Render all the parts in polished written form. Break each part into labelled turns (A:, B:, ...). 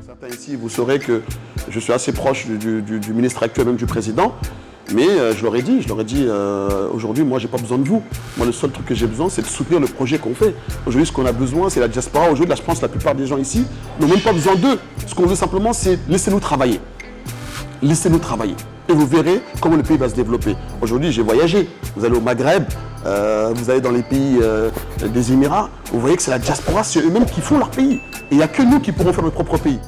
A: Certains ici, vous saurez que je suis assez proche du ministre actuel, même du président. Mais je leur ai dit, aujourd'hui, moi, j'ai pas besoin de vous. Moi, le seul truc que j'ai besoin, c'est de soutenir le projet qu'on fait. Aujourd'hui, ce qu'on a besoin, c'est la diaspora. Aujourd'hui, là, je pense que la plupart des gens ici n'ont même pas besoin d'eux. Ce qu'on veut simplement, c'est laissez-nous travailler. Laissez-nous travailler. Et vous verrez comment le pays va se développer. Aujourd'hui, j'ai voyagé. Vous allez au Maghreb, vous allez dans les pays des Émirats. Vous voyez que c'est la diaspora, c'est eux-mêmes qui font leur pays. Et il n'y a que nous qui pourrons faire notre propre pays.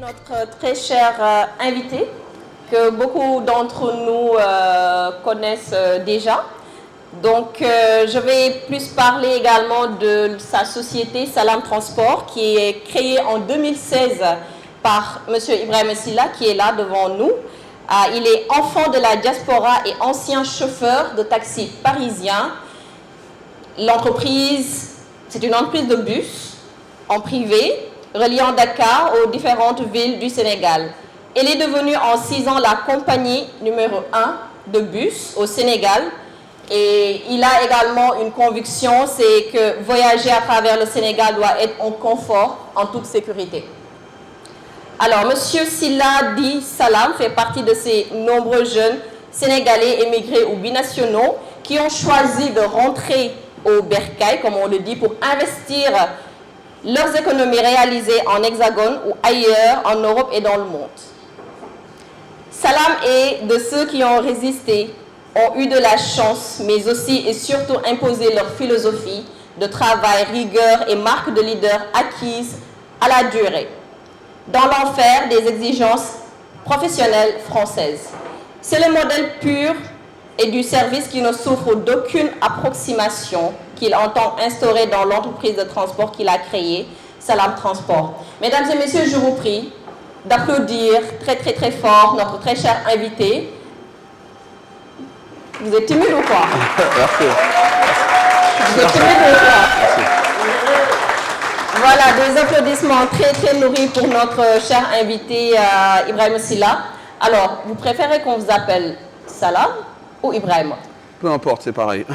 B: Notre très cher invité, que beaucoup d'entre nous connaissent déjà. Donc, je vais plus parler également de sa société Salam Transport, qui est créée en 2016 par M. Ibrahima Silla, qui est là devant nous. Il est enfant de la diaspora et ancien chauffeur de taxi parisien. L'entreprise, c'est une entreprise de bus en privé, reliant Dakar aux différentes villes du Sénégal. Elle est devenue en 6 ans la compagnie numéro 1 de bus au Sénégal. Et il a également une conviction, c'est que voyager à travers le Sénégal doit être en confort, en toute sécurité. Alors, M. Silla dit Salam fait partie de ces nombreux jeunes Sénégalais émigrés ou binationaux qui ont choisi de rentrer au bercail, comme on le dit, pour investir leurs économies réalisées en Hexagone ou ailleurs en Europe et dans le monde. Salam est de ceux qui ont résisté, ont eu de la chance, mais aussi et surtout imposé leur philosophie de travail, rigueur et marque de leader acquise à la durée, dans l'enfer des exigences professionnelles françaises. C'est le modèle pur et du service qui ne souffre d'aucune approximation qu'il entend instaurer dans l'entreprise de transport qu'il a créée, Salam Transport. Mesdames et messieurs, je vous prie d'applaudir très très très fort notre très cher invité. Vous êtes timide ou quoi?
A: Merci.
B: Vous êtes timide ou quoi? Voilà, des applaudissements très très nourris pour notre cher invité Ibrahima Silla. Alors, vous préférez qu'on vous appelle Salam ou Ibrahima?
A: Peu importe, c'est pareil.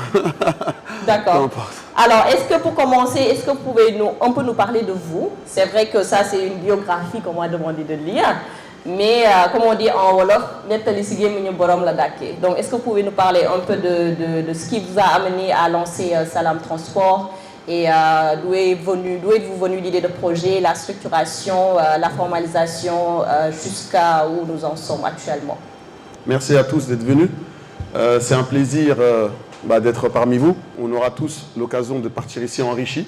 B: D'accord. Alors, est-ce que pour commencer, est-ce que vous pouvez un peu nous parler de vous? C'est vrai que ça, c'est une biographie qu'on m'a demandé de lire. Mais, comme on dit en Wolof, donc, est-ce que vous pouvez nous parler un peu de ce qui vous a amené à lancer Salam Transport et d'où êtes-vous venu l'idée de projet, la structuration, la formalisation, jusqu'à où nous en sommes actuellement?
A: Merci à tous d'être venus. C'est un plaisir d'être parmi vous. On aura tous l'occasion de partir ici enrichis.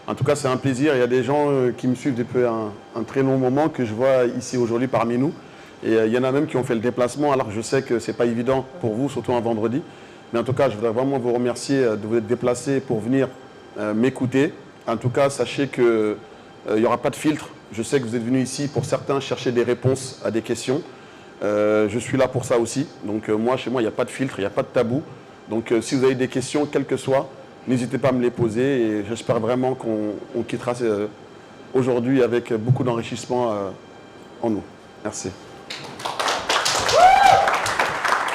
A: En tout cas, c'est un plaisir. Il y a des gens qui me suivent depuis un très long moment que je vois ici aujourd'hui parmi nous. Et il y en a même qui ont fait le déplacement, alors je sais que ce n'est pas évident pour vous, surtout un vendredi. Mais en tout cas, je voudrais vraiment vous remercier de vous être déplacés pour venir m'écouter. En tout cas, sachez qu'il n'y aura pas de filtre. Je sais que vous êtes venus ici pour certains chercher des réponses à des questions. Je suis là pour ça aussi. Donc moi, chez moi, il n'y a pas de filtre, il n'y a pas de tabou. Donc si vous avez des questions, quelles que soient, n'hésitez pas à me les poser. Et j'espère vraiment qu'on quittera aujourd'hui avec beaucoup d'enrichissement en nous. Merci.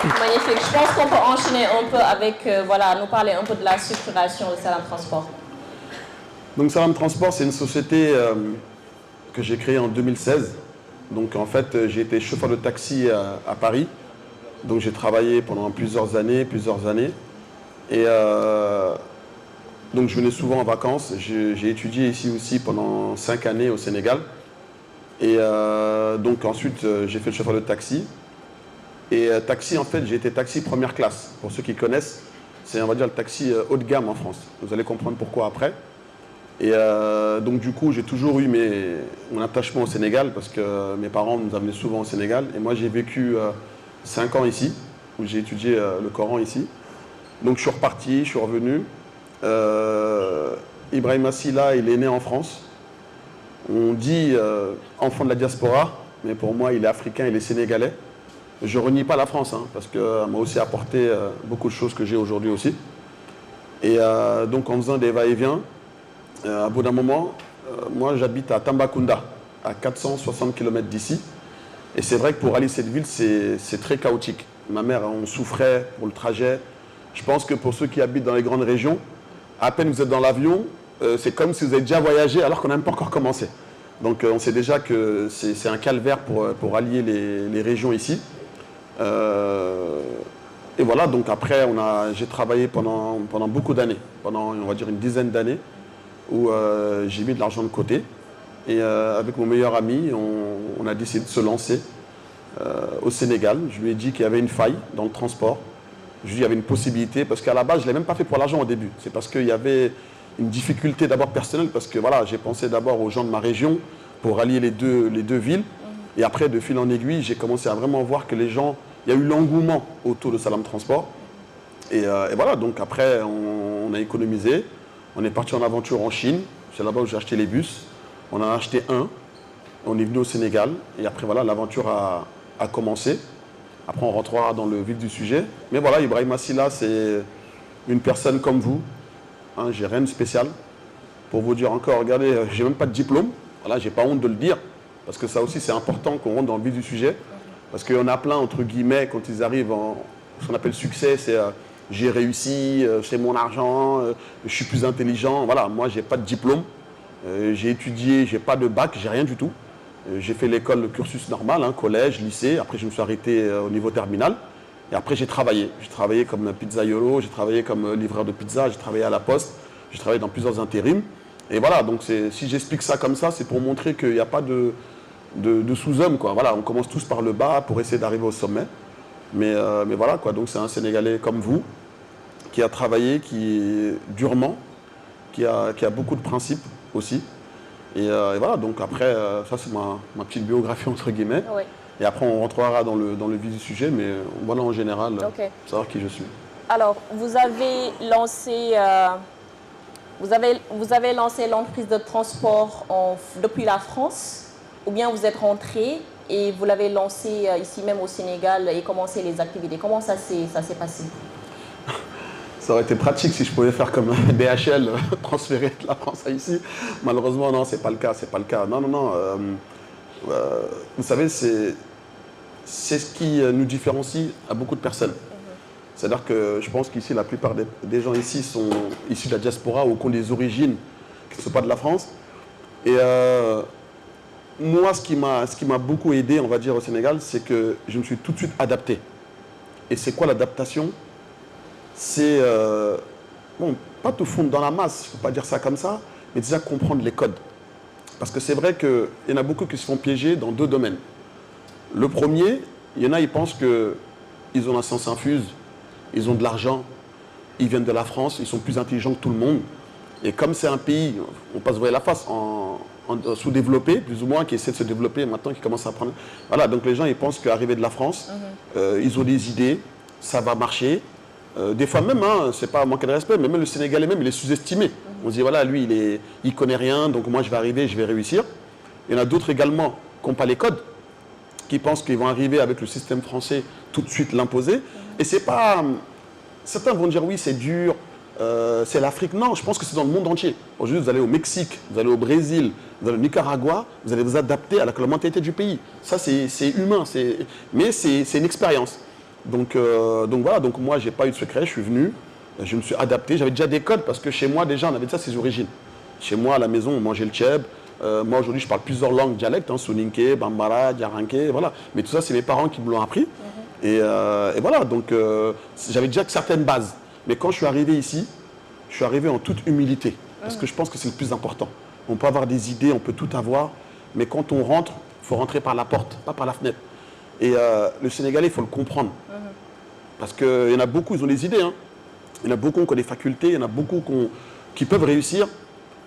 B: Magnifique. Je pense qu'on peut enchaîner un peu avec, nous parler un peu de la structuration de Salam Transport.
A: Donc Salam Transport, c'est une société que j'ai créée en 2016. Donc en fait, j'ai été chauffeur de taxi à Paris. Donc j'ai travaillé pendant plusieurs années. Et donc je venais souvent en vacances. J'ai étudié ici aussi pendant 5 années au Sénégal. Et donc ensuite, j'ai fait le chauffeur de taxi. Et taxi, en fait, j'ai été taxi première classe. Pour ceux qui connaissent, c'est, on va dire, le taxi haut de gamme en France. Vous allez comprendre pourquoi après. Et donc du coup, j'ai toujours eu mon attachement au Sénégal parce que mes parents nous amenaient souvent au Sénégal. Et moi, j'ai vécu 5 ans ici, où j'ai étudié le Coran ici. Donc je suis reparti, je suis revenu. Ibrahima Silla, il est né en France. On dit enfant de la diaspora, mais pour moi, il est africain, il est sénégalais. Je ne renie pas la France, parce qu'elle m'a aussi apporté beaucoup de choses que j'ai aujourd'hui aussi. Et donc en faisant des va-et-vient, à bout d'un moment, moi j'habite à Tambacounda. à 460 km d'ici. Et c'est vrai que pour aller cette ville, c'est très chaotique. Ma mère, on souffrait pour le trajet. Je pense que pour ceux qui habitent dans les grandes régions, à peine vous êtes dans l'avion, c'est comme si vous avez déjà voyagé alors qu'on n'a même pas encore commencé. Donc on sait déjà que c'est un calvaire pour allier les régions ici. Et voilà, donc après, j'ai travaillé pendant beaucoup d'années, pendant on va dire une dizaine d'années, où j'ai mis de l'argent de côté. Et avec mon meilleur ami, on a décidé de se lancer au Sénégal. Je lui ai dit qu'il y avait une faille dans le transport. Je lui ai dit qu'il y avait une possibilité, parce qu'à la base, je ne l'ai même pas fait pour l'argent au début. C'est parce qu'il y avait une difficulté d'abord personnelle, parce que voilà, j'ai pensé d'abord aux gens de ma région pour rallier les deux villes. Et après, de fil en aiguille, j'ai commencé à vraiment voir que les gens, il y a eu l'engouement autour de Salam Transport. Et voilà, donc après, on a économisé. On est parti en aventure en Chine. C'est là-bas où j'ai acheté les bus. On en a acheté un. On est venu au Sénégal. Et après, voilà, l'aventure a commencé. Après, on rentrera dans le vif du sujet. Mais voilà, Ibrahima Silla, c'est une personne comme vous. Hein, j'ai rien de spécial. Pour vous dire encore, regardez, j'ai même pas de diplôme. Voilà, j'ai pas honte de le dire. Parce que ça aussi, c'est important qu'on rentre dans le vif du sujet. Parce qu'il y en a plein, entre guillemets, quand ils arrivent en ce qu'on appelle succès, c'est j'ai réussi, c'est mon argent, je suis plus intelligent. Voilà, moi, j'ai pas de diplôme. J'ai étudié, j'ai pas de bac, j'ai rien du tout. J'ai fait l'école, le cursus normal, hein, collège, lycée. Après, je me suis arrêté au niveau terminal. Et après, j'ai travaillé. J'ai travaillé comme pizzaiolo, j'ai travaillé comme livreur de pizza, j'ai travaillé à la poste, j'ai travaillé dans plusieurs intérims. Et voilà, donc si j'explique ça comme ça, c'est pour montrer qu'il n'y a pas de sous-homme, quoi. Voilà, on commence tous par le bas pour essayer d'arriver au sommet. Mais voilà, quoi. Donc c'est un Sénégalais comme vous, qui a travaillé, qui durement, qui a beaucoup de principes aussi. Et voilà, donc après, ça c'est ma petite biographie entre guillemets.
B: Oui.
A: Et après, on rentrera dans le vif du sujet, mais voilà en général, savoir qui je suis.
B: Alors, vous avez lancé, l'entreprise de transport depuis la France, ou bien vous êtes rentré et vous l'avez lancé ici même au Sénégal et commencé les activités. Comment ça s'est passé?
A: Ça aurait été pratique si je pouvais faire comme DHL, transférer de la France à ici. Malheureusement, non, c'est pas le cas, c'est pas le cas. Non. Vous savez, c'est ce qui nous différencie à beaucoup de personnes. C'est-à-dire que je pense qu'ici, la plupart des gens ici sont issus de la diaspora ou qui ont des origines qui ne sont pas de la France. Et moi, ce qui m'a beaucoup aidé, on va dire, au Sénégal, c'est que je me suis tout de suite adapté. Et c'est quoi l'adaptation? C'est, bon, pas tout fondre dans la masse, il ne faut pas dire ça comme ça, mais déjà comprendre les codes. Parce que c'est vrai qu'il y en a beaucoup qui se font piéger dans deux domaines. Le premier, il y en a, ils pensent qu'ils ont la science infuse, ils ont de l'argent, ils viennent de la France, ils sont plus intelligents que tout le monde. Et comme c'est un pays, on passe voir la face, sous-développé, plus ou moins, qui essaie de se développer maintenant, qui commence à prendre... Voilà, donc les gens, ils pensent qu'arriver de la France, ils ont des idées, ça va marcher. Des fois même, hein, c'est pas un manque de respect, mais même le Sénégalais même, il est sous-estimé. On se dit, voilà, lui, il connaît rien, donc moi, je vais arriver, je vais réussir. Il y en a d'autres également qui n'ont pas les codes, qui pensent qu'ils vont arriver avec le système français, tout de suite l'imposer. Et c'est pas... Certains vont dire, oui, c'est dur, c'est l'Afrique. Non, je pense que c'est dans le monde entier. Aujourd'hui, vous allez au Mexique, vous allez au Brésil, vous allez au Nicaragua, vous allez vous adapter à la mentalité du pays. Ça, c'est humain, mais c'est une expérience. Donc voilà, donc moi, je n'ai pas eu de secret, je suis venu, je me suis adapté. J'avais déjà des codes parce que chez moi, déjà, on avait déjà ses origines. Chez moi, à la maison, on mangeait le tchèb. Moi, aujourd'hui, je parle plusieurs langues dialectes, hein, Soninké, Bambara, Diaranké, voilà. Mais tout ça, c'est mes parents qui me l'ont appris. Et voilà, donc j'avais déjà certaines bases. Mais quand je suis arrivé ici, je suis arrivé en toute humilité. Parce que je pense que c'est le plus important. On peut avoir des idées, on peut tout avoir. Mais quand on rentre, il faut rentrer par la porte, pas par la fenêtre. Et le Sénégalais, il faut le comprendre. Parce qu'il y en a beaucoup, ils ont des idées. Hein. Il y en a beaucoup qui ont des facultés, il y en a beaucoup qui peuvent réussir.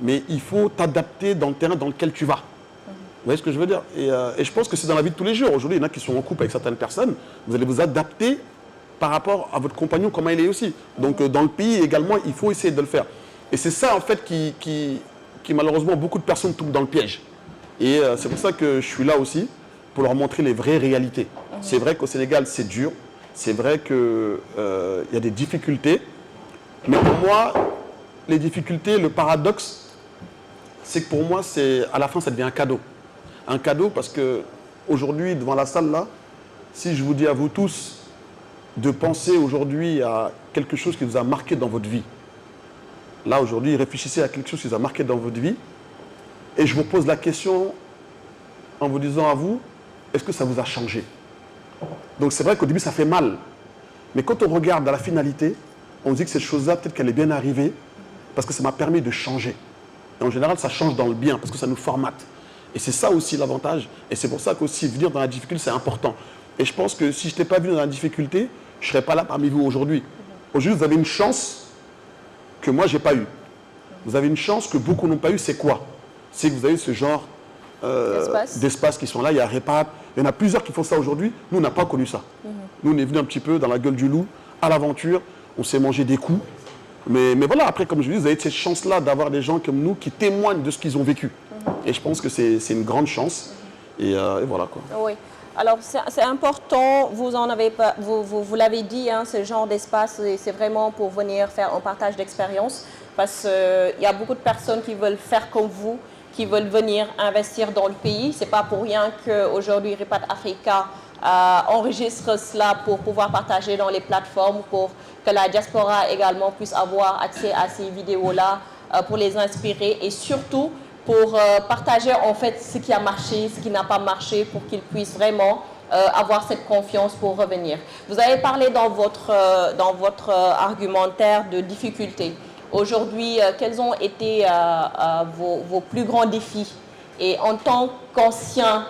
A: Mais il faut t'adapter dans le terrain dans lequel tu vas. Vous voyez ce que je veux dire? Et je pense que c'est dans la vie de tous les jours. Aujourd'hui, il y en a qui sont en couple avec certaines personnes. Vous allez vous adapter par rapport à votre compagnon, comment il est aussi. Donc, dans le pays également, il faut essayer de le faire. Et c'est ça, en fait, qui malheureusement, beaucoup de personnes tombent dans le piège. Et c'est pour ça que je suis là aussi, pour leur montrer les vraies réalités. C'est vrai qu'au Sénégal, c'est dur. C'est vrai qu'il y a des difficultés. Mais pour moi, les difficultés, le paradoxe, c'est que pour moi, à la fin, ça devient un cadeau. un cadeau parce que aujourd'hui, devant la salle là, si je vous dis à vous tous de penser aujourd'hui à quelque chose qui vous a marqué dans votre vie, là aujourd'hui, réfléchissez à quelque chose qui vous a marqué dans votre vie et je vous pose la question en vous disant à vous, est-ce que ça vous a changé? Donc c'est vrai qu'au début ça fait mal, mais quand on regarde à la finalité, on se dit que cette chose-là, peut-être qu'elle est bien arrivée parce que ça m'a permis de changer. Et en général, ça change dans le bien parce que ça nous formate. Et c'est ça aussi l'avantage. Et c'est pour ça qu'aussi venir dans la difficulté, c'est important. Et je pense que si je n'étais pas venu dans la difficulté, je ne serais pas là parmi vous aujourd'hui. Aujourd'hui, vous avez une chance que moi, je n'ai pas eue. Vous avez une chance que beaucoup n'ont pas eue. C'est quoi? C'est que vous avez ce genre d'espace qui sont là. Il y a Repat. Il y en a plusieurs qui font ça aujourd'hui. Nous, on n'a pas connu ça. Nous, on est venu un petit peu dans la gueule du loup, à l'aventure. On s'est mangé des coups. Mais voilà, après, comme je vous dis, vous avez cette chance-là d'avoir des gens comme nous qui témoignent de ce qu'ils ont vécu. Et je pense que c'est une grande chance. Et voilà quoi.
B: Oui. Alors, c'est important, vous l'avez dit, hein, ce genre d'espace, c'est vraiment pour venir faire un partage d'expérience. Parce qu'il y a beaucoup de personnes qui veulent faire comme vous, qui veulent venir investir dans le pays. Ce n'est pas pour rien qu'aujourd'hui, Repat Africa enregistre cela pour pouvoir partager dans les plateformes, pour que la diaspora également puisse avoir accès à ces vidéos-là, pour les inspirer et surtout pour partager en fait ce qui a marché, ce qui n'a pas marché, pour qu'ils puissent vraiment avoir cette confiance pour revenir. Vous avez parlé dans votre argumentaire de difficultés. Aujourd'hui, quels ont été vos plus grands défis? Et en tant qu'ancien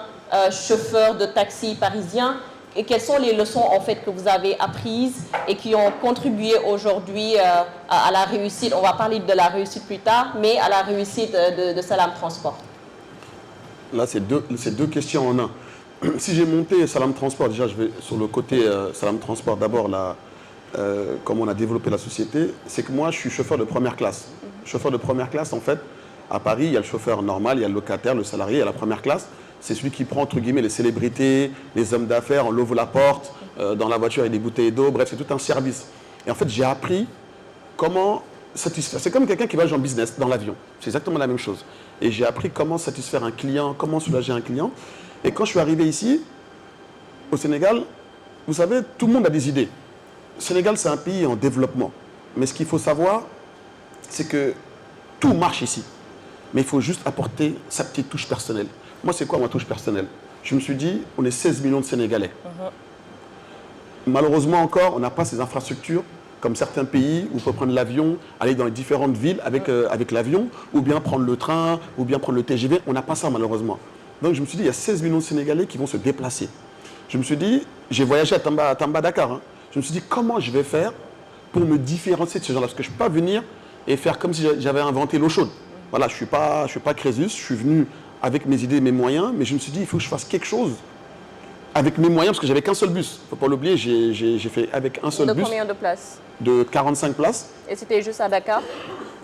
B: chauffeur de taxi parisien, et quelles sont les leçons en fait que vous avez apprises et qui ont contribué aujourd'hui à la réussite? On va parler de la réussite plus tard, mais à la réussite de Salam Transport.
A: Là, c'est deux questions en un. Si j'ai monté Salam Transport, déjà je vais sur le côté Salam Transport. D'abord, comme on a développé la société, c'est que moi je suis chauffeur de première classe. Chauffeur de première classe, en fait, à Paris, il y a le chauffeur normal, il y a le locataire, le salarié, il y a la première classe. C'est celui qui prend, entre guillemets, les célébrités, les hommes d'affaires, on l'ouvre la porte, dans la voiture, il y a des bouteilles d'eau, bref, c'est tout un service. Et en fait, j'ai appris comment satisfaire. C'est comme quelqu'un qui va en business, dans l'avion. C'est exactement la même chose. Et j'ai appris comment satisfaire un client, comment soulager un client. Et quand je suis arrivé ici, au Sénégal, vous savez, tout le monde a des idées. Le Sénégal, c'est un pays en développement. Mais ce qu'il faut savoir, c'est que tout marche ici. Mais il faut juste apporter sa petite touche personnelle. Moi, c'est quoi ma touche personnelle? Je me suis dit, on est 16 millions de Sénégalais. Malheureusement encore, on n'a pas ces infrastructures comme certains pays où on peut prendre l'avion, aller dans les différentes villes avec l'avion, ou bien prendre le train, ou bien prendre le TGV. On n'a pas ça malheureusement. Donc je me suis dit, il y a 16 millions de Sénégalais qui vont se déplacer. Je me suis dit, j'ai voyagé à Tamba, Dakar. Hein. Je me suis dit, comment je vais faire pour me différencier de ces gens-là? Parce que je ne peux pas venir et faire comme si j'avais inventé l'eau chaude. Voilà, je ne suis pas Crésus, je suis venu avec mes idées et mes moyens, mais je me suis dit, il faut que je fasse quelque chose avec mes moyens, parce que j'avais qu'un seul bus. Il ne faut pas l'oublier, j'ai fait avec un seul bus.
B: De combien de places?
A: De 45 places.
B: Et c'était juste à Dakar?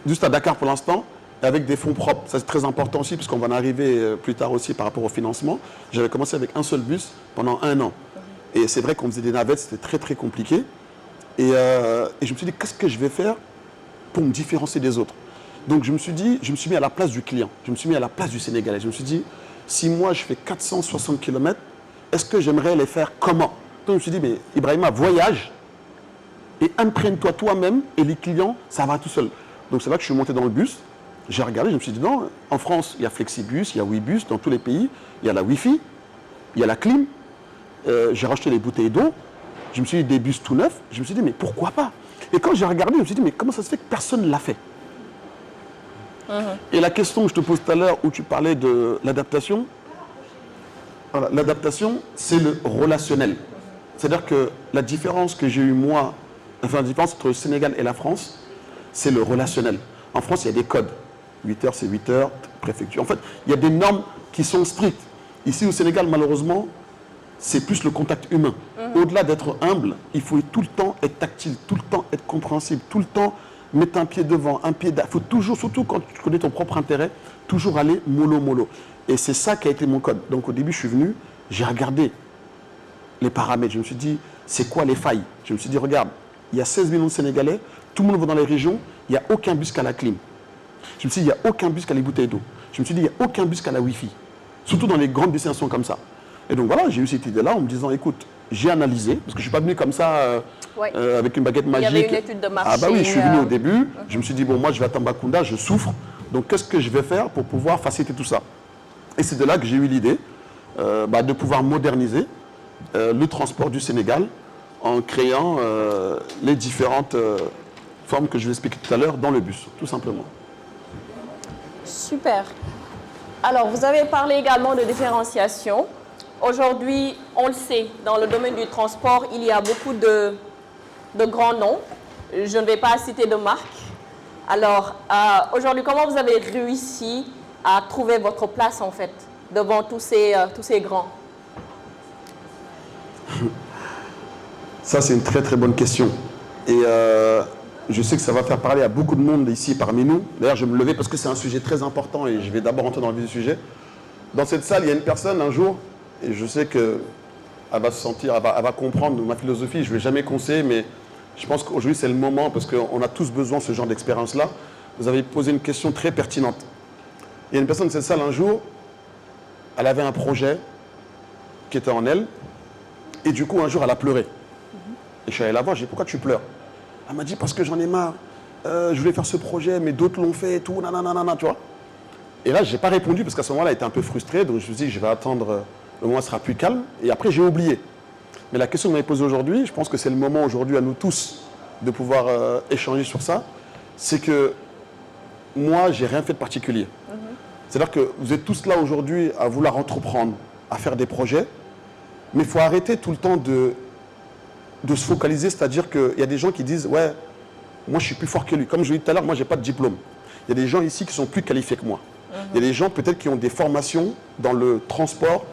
B: Juste
A: à Dakar pour l'instant, avec des fonds propres. Ça, c'est très important aussi, puisqu'on va en arriver plus tard aussi par rapport au financement. J'avais commencé avec un seul bus pendant 1 an. Et c'est vrai qu'on faisait des navettes, c'était très très compliqué. Et je me suis dit, qu'est-ce que je vais faire pour me différencier des autres? Donc je me suis mis à la place du client, je me suis mis à la place du Sénégalais. Je me suis dit, si moi je fais 460 km, est-ce que j'aimerais les faire comment? Donc je me suis dit, mais Ibrahima, voyage et imprègne-toi toi-même et les clients, ça va tout seul. Donc c'est là que je suis monté dans le bus, j'ai regardé, je me suis dit, non, en France, il y a Flexibus, il y a Ouibus, dans tous les pays, il y a la Wi-Fi, il y a la clim, j'ai racheté les bouteilles d'eau, je me suis dit, des bus tout neufs, je me suis dit, mais pourquoi pas? Et quand j'ai regardé, je me suis dit, mais comment ça se fait que personne ne l'a fait? Et la question que je te pose tout à l'heure, où tu parlais de l'adaptation, voilà, l'adaptation, c'est le relationnel. C'est-à-dire que la différence que j'ai eue moi, enfin la différence entre le Sénégal et la France, c'est le relationnel. En France, il y a des codes. 8 heures, c'est 8 heures, préfecture. En fait, il y a des normes qui sont strictes. Ici, au Sénégal, malheureusement, c'est plus le contact humain. Au-delà d'être humble, il faut tout le temps être tactile, tout le temps être compréhensible, tout le temps mettre un pied devant, un pied derrière. Il faut toujours, surtout quand tu connais ton propre intérêt, toujours aller mollo. Et c'est ça qui a été mon code. Donc au début, je suis venu, j'ai regardé les paramètres. Je me suis dit, c'est quoi les failles? Je me suis dit, regarde, il y a 16 millions de Sénégalais, tout le monde va dans les régions, il n'y a aucun bus qui a la clim. Je me suis dit, il n'y a aucun bus qui a les bouteilles d'eau. Je me suis dit, il n'y a aucun bus qui a la Wi-Fi. surtout dans les grandes destinations comme ça. Et donc voilà, j'ai eu cette idée-là en me disant, écoute, j'ai analysé, parce que je ne suis pas venu comme ça avec une baguette magique.
B: Il y avait une étude de marché.
A: Ah bah oui, je suis venu au début, je me suis dit, bon, moi je vais à Tambacounda, je souffre, donc qu'est-ce que je vais faire pour pouvoir faciliter tout ça? Et c'est de là que j'ai eu l'idée de pouvoir moderniser le transport du Sénégal en créant les différentes formes que je vais expliquer tout à l'heure dans le bus, tout simplement.
B: Super. Alors, vous avez parlé également de différenciation. Aujourd'hui, on le sait, dans le domaine du transport, il y a beaucoup de grands noms. Je ne vais pas citer de marque. Alors, aujourd'hui, comment vous avez réussi à trouver votre place, en fait, devant tous ces grands?
A: Ça, c'est une très très bonne question. Et je sais que ça va faire parler à beaucoup de monde ici parmi nous. D'ailleurs, je vais me lever parce que c'est un sujet très important et je vais d'abord entrer dans le vif du sujet. Dans cette salle, il y a une personne un jour, et je sais qu'elle va se sentir, elle va comprendre ma philosophie. Je ne vais jamais conseiller, mais je pense qu'aujourd'hui, c'est le moment parce qu'on a tous besoin de ce genre d'expérience-là. Vous avez posé une question très pertinente. Il y a une personne de cette salle un jour, elle avait un projet qui était en elle, et du coup, un jour, elle a pleuré. Et je suis allé la voir, j'ai dit, pourquoi tu pleures? Elle m'a dit, parce que j'en ai marre. Je voulais faire ce projet, mais d'autres l'ont fait et tout, nanana, tu vois. Et là, je n'ai pas répondu parce qu'à ce moment-là, elle était un peu frustrée. Donc, je me suis dit, je vais attendre, le moment sera plus calme. Et après, j'ai oublié. Mais la question que vous m'avez posée aujourd'hui, je pense que c'est le moment aujourd'hui à nous tous de pouvoir échanger sur ça. C'est que moi, j'ai rien fait de particulier. C'est-à-dire que vous êtes tous là aujourd'hui à vouloir entreprendre, à faire des projets. Mais il faut arrêter tout le temps de se focaliser. C'est-à-dire qu'il y a des gens qui disent, ouais, moi, je suis plus fort que lui. Comme je l'ai dit tout à l'heure, moi, je n'ai pas de diplôme. Il y a des gens ici qui sont plus qualifiés que moi. Il y a des gens peut-être qui ont des formations dans le transport,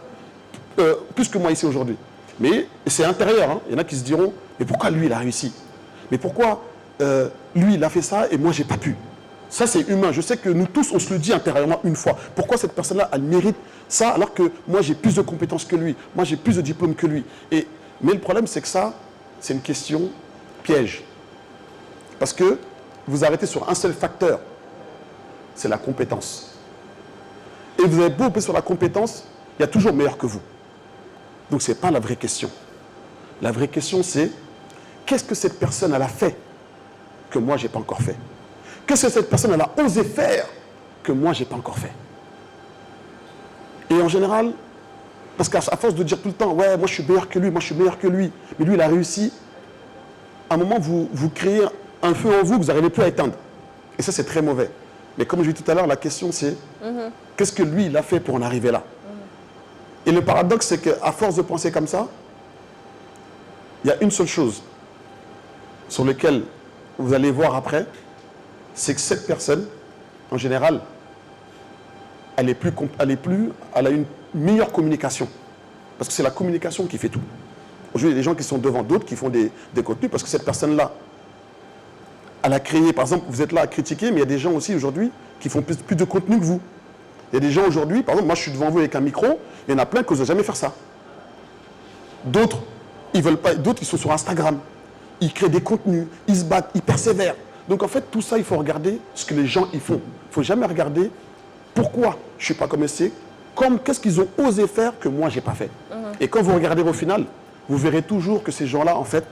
A: plus que moi ici aujourd'hui. Mais c'est intérieur. Hein. Il y en a qui se diront, mais pourquoi lui, il a réussi? Mais pourquoi lui, il a fait ça et moi, je n'ai pas pu? Ça, c'est humain. Je sais que nous tous, on se le dit intérieurement une fois. Pourquoi cette personne-là, elle mérite ça alors que moi, j'ai plus de compétences que lui? Moi, j'ai plus de diplômes que lui. Mais le problème, c'est que ça, c'est une question piège. Parce que vous arrêtez sur un seul facteur. C'est la compétence. Et vous avez beau opter sur la compétence, il y a toujours meilleur que vous. Donc ce n'est pas la vraie question. La vraie question c'est, qu'est-ce que cette personne elle a fait que moi je n'ai pas encore fait? Qu'est-ce que cette personne elle a osé faire que moi je n'ai pas encore fait? Et en général, parce qu'à force de dire tout le temps, ouais, moi je suis meilleur que lui, moi je suis meilleur que lui, mais lui il a réussi, à un moment vous créez un feu en vous que vous n'arrivez plus à éteindre. Et ça c'est très mauvais. Mais comme je l'ai dit tout à l'heure, la question c'est, qu'est-ce que lui, il a fait pour en arriver là? Et le paradoxe, c'est qu'à force de penser comme ça, il y a une seule chose sur laquelle vous allez voir après, c'est que cette personne, en général, elle a une meilleure communication. Parce que c'est la communication qui fait tout. Aujourd'hui, il y a des gens qui sont devant d'autres, qui font des contenus, parce que cette personne-là, elle a créé, par exemple, vous êtes là à critiquer, mais il y a des gens aussi aujourd'hui qui font plus de contenu que vous. Il y a des gens aujourd'hui, par exemple, moi je suis devant vous avec un micro, il y en a plein qui n'osent jamais faire ça. D'autres, ils veulent pas, d'autres ils sont sur Instagram, ils créent des contenus, ils se battent, ils persévèrent. Donc en fait, tout ça, il faut regarder ce que les gens y font. Il ne faut jamais regarder pourquoi je ne suis pas comme c'est, qu'est-ce qu'ils ont osé faire que moi je n'ai pas fait. Et quand vous regardez au final, vous verrez toujours que ces gens-là, en fait,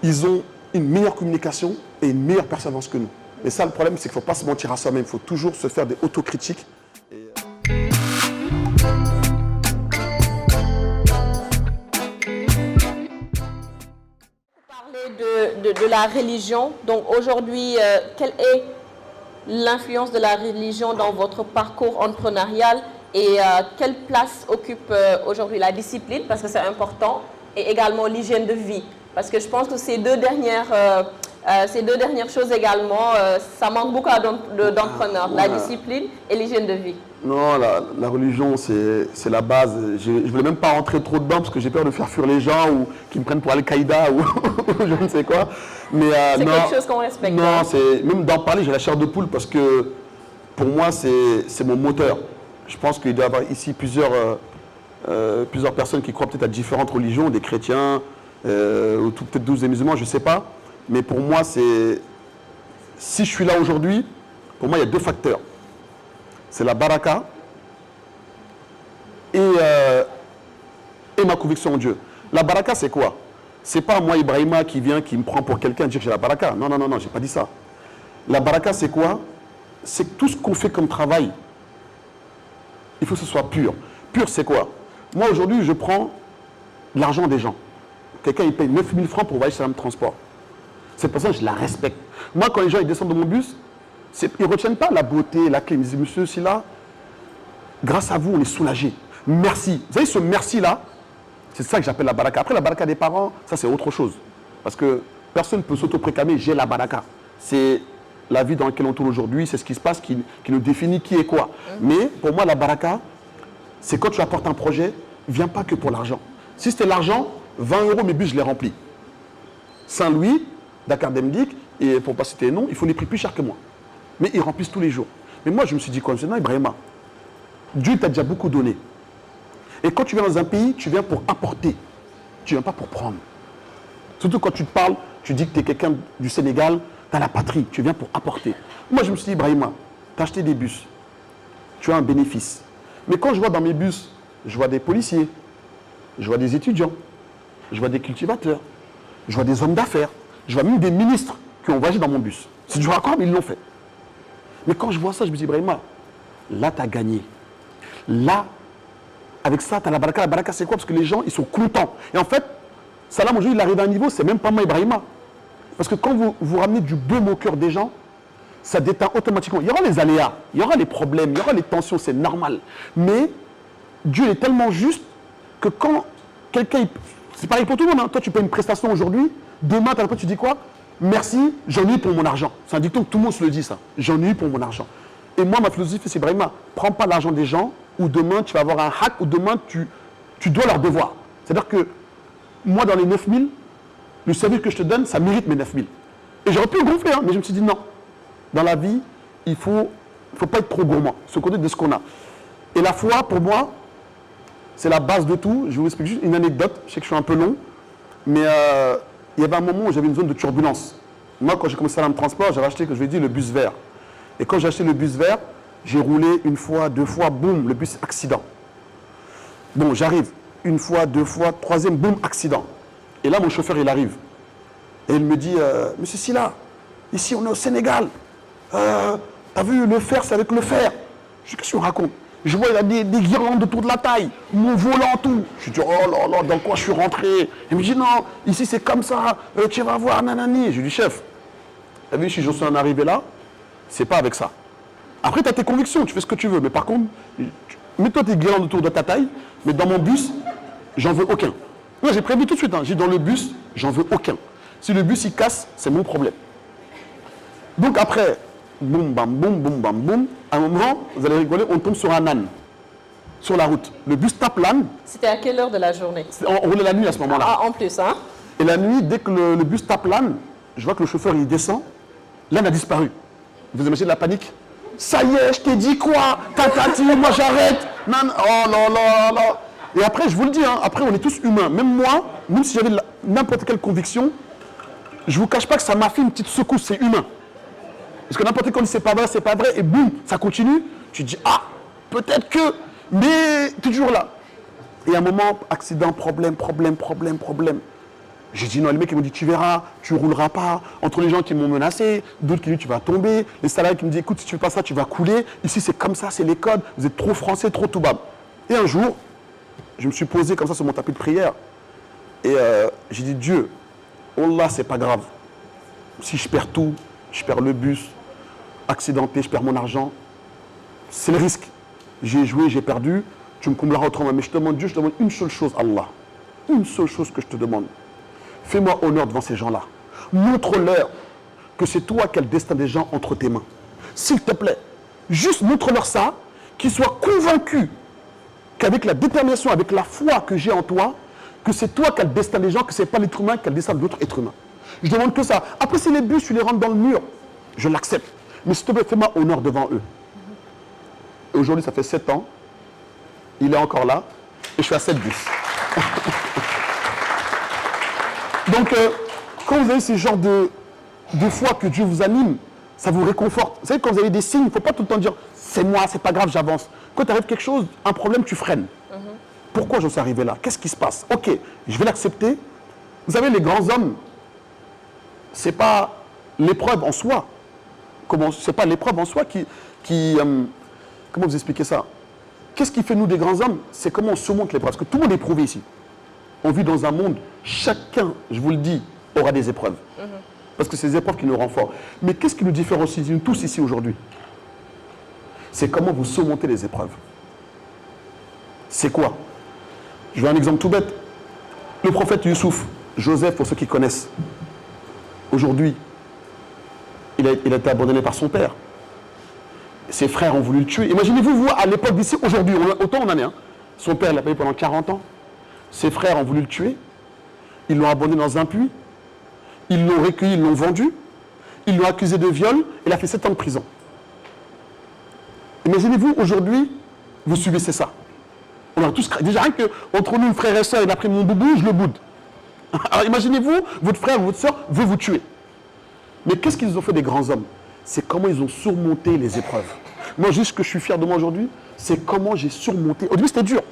A: ils ont une meilleure communication et une meilleure persévérance que nous. Mais ça, le problème, c'est qu'il ne faut pas se mentir à soi-même. Il faut toujours se faire des autocritiques.
B: Vous parlez de la religion. Donc aujourd'hui, quelle est l'influence de la religion dans votre parcours entrepreneurial et quelle place occupe aujourd'hui la discipline, parce que c'est important, et également l'hygiène de vie? Parce que je pense que ces deux dernières choses également, ça manque beaucoup d'entrepreneurs, la discipline et l'hygiène de vie.
A: Non, la religion, c'est la base. Je ne voulais même pas rentrer trop dedans parce que j'ai peur de faire fuir les gens ou qu'ils me prennent pour Al-Qaïda ou je ne sais quoi. Mais
B: c'est quelque chose qu'on respecte.
A: Non, même d'en parler, j'ai la chair de poule parce que pour moi, c'est mon moteur. Je pense qu'il doit y avoir ici plusieurs personnes qui croient peut-être à différentes religions, des chrétiens, ou peut-être 12 des musulmans, je ne sais pas. Mais pour moi, si je suis là aujourd'hui, pour moi, il y a deux facteurs. C'est la baraka et ma conviction en Dieu. La baraka, c'est quoi? C'est pas moi, Ibrahima, qui vient, qui me prend pour quelqu'un et dire que j'ai la baraka. Non, non, non, non, j'ai pas dit ça. La baraka, c'est quoi? C'est que tout ce qu'on fait comme travail, il faut que ce soit pur. Pur, c'est quoi? Moi, aujourd'hui, je prends l'argent des gens. Quelqu'un, il paye 9 000 francs pour voyager sur un transport. Cette personne, je la respecte. Moi, quand les gens ils descendent de mon bus, ils ne retiennent pas la beauté, la clé. Ils me disent, monsieur, c'est là, grâce à vous, on est soulagé. Merci. Vous savez, ce merci-là, c'est ça que j'appelle la baraka. Après, la baraka des parents, ça, c'est autre chose. Parce que personne ne peut s'auto-préclamer, j'ai la baraka. C'est la vie dans laquelle on tourne aujourd'hui, c'est ce qui se passe qui nous définit qui est quoi. Mais pour moi, la baraka, c'est quand tu apportes un projet, viens pas que pour l'argent. Si c'était l'argent, 20 euros, mes bus, je les remplis. Saint-Louis, Dakar Demdik, et pour ne pas citer les noms, il faut les prix plus chers que moi. Mais ils remplissent tous les jours. Mais moi, je me suis dit quoi? Je me suis dit, non, Ibrahima, Dieu t'a déjà beaucoup donné. Et quand tu viens dans un pays, tu viens pour apporter. Tu ne viens pas pour prendre. Surtout quand tu te parles, tu dis que tu es quelqu'un du Sénégal, tu as la patrie, tu viens pour apporter. Moi, je me suis dit, Ibrahima, tu as acheté des bus. Tu as un bénéfice. Mais quand je vois dans mes bus, je vois des policiers, je vois des étudiants, je vois des cultivateurs, je vois des hommes d'affaires, je vois même des ministres qui ont voyagé dans mon bus. C'est du raccord, mais ils l'ont fait. Mais quand je vois ça, je me dis, Ibrahima, là, tu as gagné. Là, avec ça, tu as la baraka. La baraka, c'est quoi? Parce que les gens, ils sont contents. Et en fait, Salam, aujourd'hui, il arrive à un niveau, c'est même pas moi, Ibrahima. Parce que quand vous ramenez du baume au cœur des gens, ça déteint automatiquement. Il y aura les aléas, il y aura les problèmes, il y aura les tensions, c'est normal. Mais Dieu est tellement juste que quand quelqu'un... C'est pareil pour tout le monde. Hein. Toi, tu payes une prestation aujourd'hui, demain, tu dis quoi? Merci, j'en ai eu pour mon argent. C'est un dicton que tout le monde se le dit, ça. J'en ai eu pour mon argent. Et moi, ma philosophie, c'est Ibrahima, prends pas l'argent des gens, ou demain, tu vas avoir un hack, ou demain, tu dois leur devoir. C'est-à-dire que moi, dans les 9 000, le service que je te donne, ça mérite mes 9 000. Et j'aurais pu le gonfler, hein, mais je me suis dit non. Dans la vie, il faut pas être trop gourmand, se connaître de ce qu'on a. Et la foi, pour moi, c'est la base de tout. Je vais vous expliquer juste une anecdote. Je sais que je suis un peu long, mais il y avait un moment où j'avais une zone de turbulence. Moi, quand j'ai commencé à me transport, j'avais acheté, que je vous ai dit, le bus vert. Et quand j'ai acheté le bus vert, j'ai roulé une fois, deux fois, boum, le bus accident. Bon, j'arrive. Une fois, deux fois, troisième, boum, accident. Et là, mon chauffeur, il arrive. Et il me dit, Monsieur Silla, ici, on est au Sénégal. T'as vu, le fer, c'est avec le fer. Je dis, qu'est-ce que tu racontes? Je vois, il a des guirlandes autour de la taille, mon volant, tout. Je dis, oh là là, dans quoi je suis rentré? Il me dit, non, ici, c'est comme ça, tu vas voir, nanani. Je lui dis, chef, t'as vu, si je suis en arrivé là, c'est pas avec ça. Après, tu as tes convictions, tu fais ce que tu veux. Mais par contre, mets-toi tes guirlandes autour de ta taille, mais dans mon bus, j'en veux aucun. Moi, j'ai prévu tout de suite. J'ai dit, dans le bus, j'en veux aucun. Si le bus, il casse, c'est mon problème. Donc après, boum, bam, boum, boum, bam, boum. À un moment, vous allez rigoler, on tombe sur un âne, sur la route. Le bus tape l'âne.
B: C'était à quelle heure de la journée?
A: On roulait la nuit à ce moment-là.
B: Ah, en plus, hein?
A: Et la nuit, dès que le bus tape l'âne, je vois que le chauffeur, il descend. L'âne a disparu. Vous imaginez la panique? Ça y est, je t'ai dit quoi? Tatati, moi j'arrête. Non, oh là là là. Et après, je vous le dis, hein, après on est tous humains. Même moi, même si j'avais n'importe quelle conviction, je ne vous cache pas que ça m'a fait une petite secousse, c'est humain. Parce que n'importe quoi, c'est pas vrai, et boum, ça continue. Tu te dis, ah, peut-être que, mais toujours là. Et à un moment, accident, problème. J'ai dit non, les mecs ils m'ont dit tu verras, tu rouleras pas. Entre les gens qui m'ont menacé, d'autres qui disent tu vas tomber, les salariés qui me disent écoute si tu fais pas ça tu vas couler. Ici c'est comme ça, c'est les codes, vous êtes trop français, trop toubab. Et un jour, je me suis posé comme ça sur mon tapis de prière et j'ai dit Dieu, oh là c'est pas grave. Si je perds tout, je perds le bus, accidenté, je perds mon argent, c'est le risque. J'ai joué, j'ai perdu, tu me combleras autrement. Mais je te demande Dieu, je te demande une seule chose, Allah. Une seule chose que je te demande. Fais-moi honneur devant ces gens-là. Montre-leur que c'est toi qui as le destin des gens entre tes mains. S'il te plaît, juste montre-leur ça, qu'ils soient convaincus qu'avec la détermination, avec la foi que j'ai en toi, que c'est toi qui as le destin des gens, que ce n'est pas l'être humain qui a le destin d'autres êtres humains. Je demande que ça. Après, si les bus, tu les rentres dans le mur, je l'accepte. Mais s'il te plaît, fais-moi honneur devant eux. Et aujourd'hui, ça fait 7 ans. Il est encore là. Et je suis à 7 bus. Donc, quand vous avez ce genre de foi que Dieu vous anime, ça vous réconforte. Vous savez, quand vous avez des signes, il ne faut pas tout le temps dire « c'est moi, c'est pas grave, j'avance ». Quand tu arrives quelque chose, un problème, tu freines. Pourquoi j'en suis arrivé là? Qu'est-ce qui se passe? Ok, je vais l'accepter. Vous savez, les grands hommes, ce n'est pas l'épreuve en soi. C'est pas l'épreuve en soi comment vous expliquez ça? Qu'est-ce qui fait nous des grands hommes? C'est comment on surmonte l'épreuve. Parce que tout le monde est éprouvé ici. On vit dans un monde, chacun, je vous le dis, aura des épreuves. Parce que c'est les épreuves qui nous rendent forts. Mais qu'est-ce qui nous différencie, nous tous ici aujourd'hui? C'est comment vous surmontez les épreuves. C'est quoi? Je veux un exemple tout bête. Le prophète Youssouf, Joseph, pour ceux qui connaissent, aujourd'hui, il a été abandonné par son père. Ses frères ont voulu le tuer. Imaginez-vous, vous, à l'époque d'ici, aujourd'hui, autant on en est. Son père l'a payé pendant 40 ans. Ses frères ont voulu le tuer. Ils l'ont abandonné dans un puits. Ils l'ont recueilli, ils l'ont vendu. Ils l'ont accusé de viol. Il a fait 7 ans de prison. Imaginez-vous, aujourd'hui, vous subissez ça. On a tous déjà rien qu'entre nous, frères et sœurs, il a pris mon boubou, je le boude. Alors imaginez-vous, votre frère ou votre sœur veut vous tuer. Mais qu'est-ce qu'ils ont fait des grands hommes? C'est comment ils ont surmonté les épreuves. Moi, juste ce que je suis fier de moi aujourd'hui, c'est comment j'ai surmonté. Au début, c'était dur.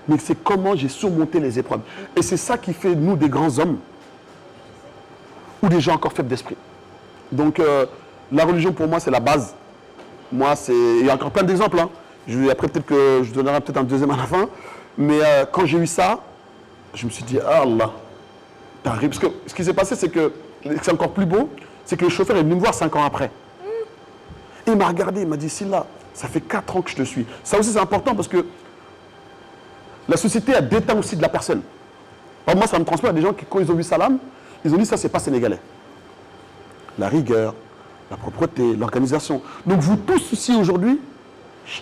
A: Mais c'est comment j'ai surmonté les épreuves. Et c'est ça qui fait nous des grands hommes ou des gens encore faibles d'esprit. Donc, la religion, pour moi, c'est la base. Moi, il y a encore plein d'exemples. Après, peut-être que je donnerai peut-être un deuxième à la fin. Mais quand j'ai eu ça, je me suis dit, ah Allah, t'arrives. Parce que ce qui s'est passé, c'est que, c'est encore plus beau, c'est que le chauffeur est venu me voir 5 ans après. Et il m'a regardé, il m'a dit, Sylla, ça fait 4 ans que je te suis. Ça aussi, c'est important parce que la société a déteint aussi de la personne. Alors moi, ça me transmet à des gens qui, quand ils ont vu Salam, ils ont dit, ça, c'est pas sénégalais. La rigueur, la propreté, l'organisation. Donc vous tous ici aujourd'hui,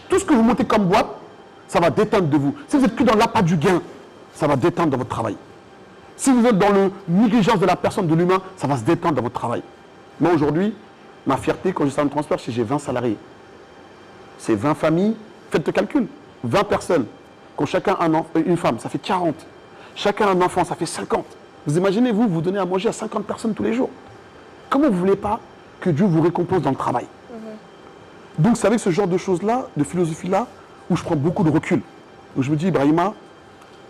A: tout ce que vous montez comme boîte, ça va déteindre de vous. Si vous êtes que dans l'appât du gain, ça va déteindre dans votre travail. Si vous êtes dans la négligence de la personne, de l'humain, ça va se détendre dans votre travail. Moi aujourd'hui, ma fierté quand je suis en transport, c'est que j'ai 20 salariés. C'est 20 familles, faites le calcul, 20 personnes. Quand chacun a une femme, ça fait 40. Chacun a un enfant, ça fait 50. Vous imaginez, vous donnez à manger à 50 personnes tous les jours. Comment vous ne voulez pas que Dieu vous récompense dans le travail? Donc c'est avec ce genre de choses-là, de philosophie-là, où je prends beaucoup de recul. Où je me dis, Ibrahima,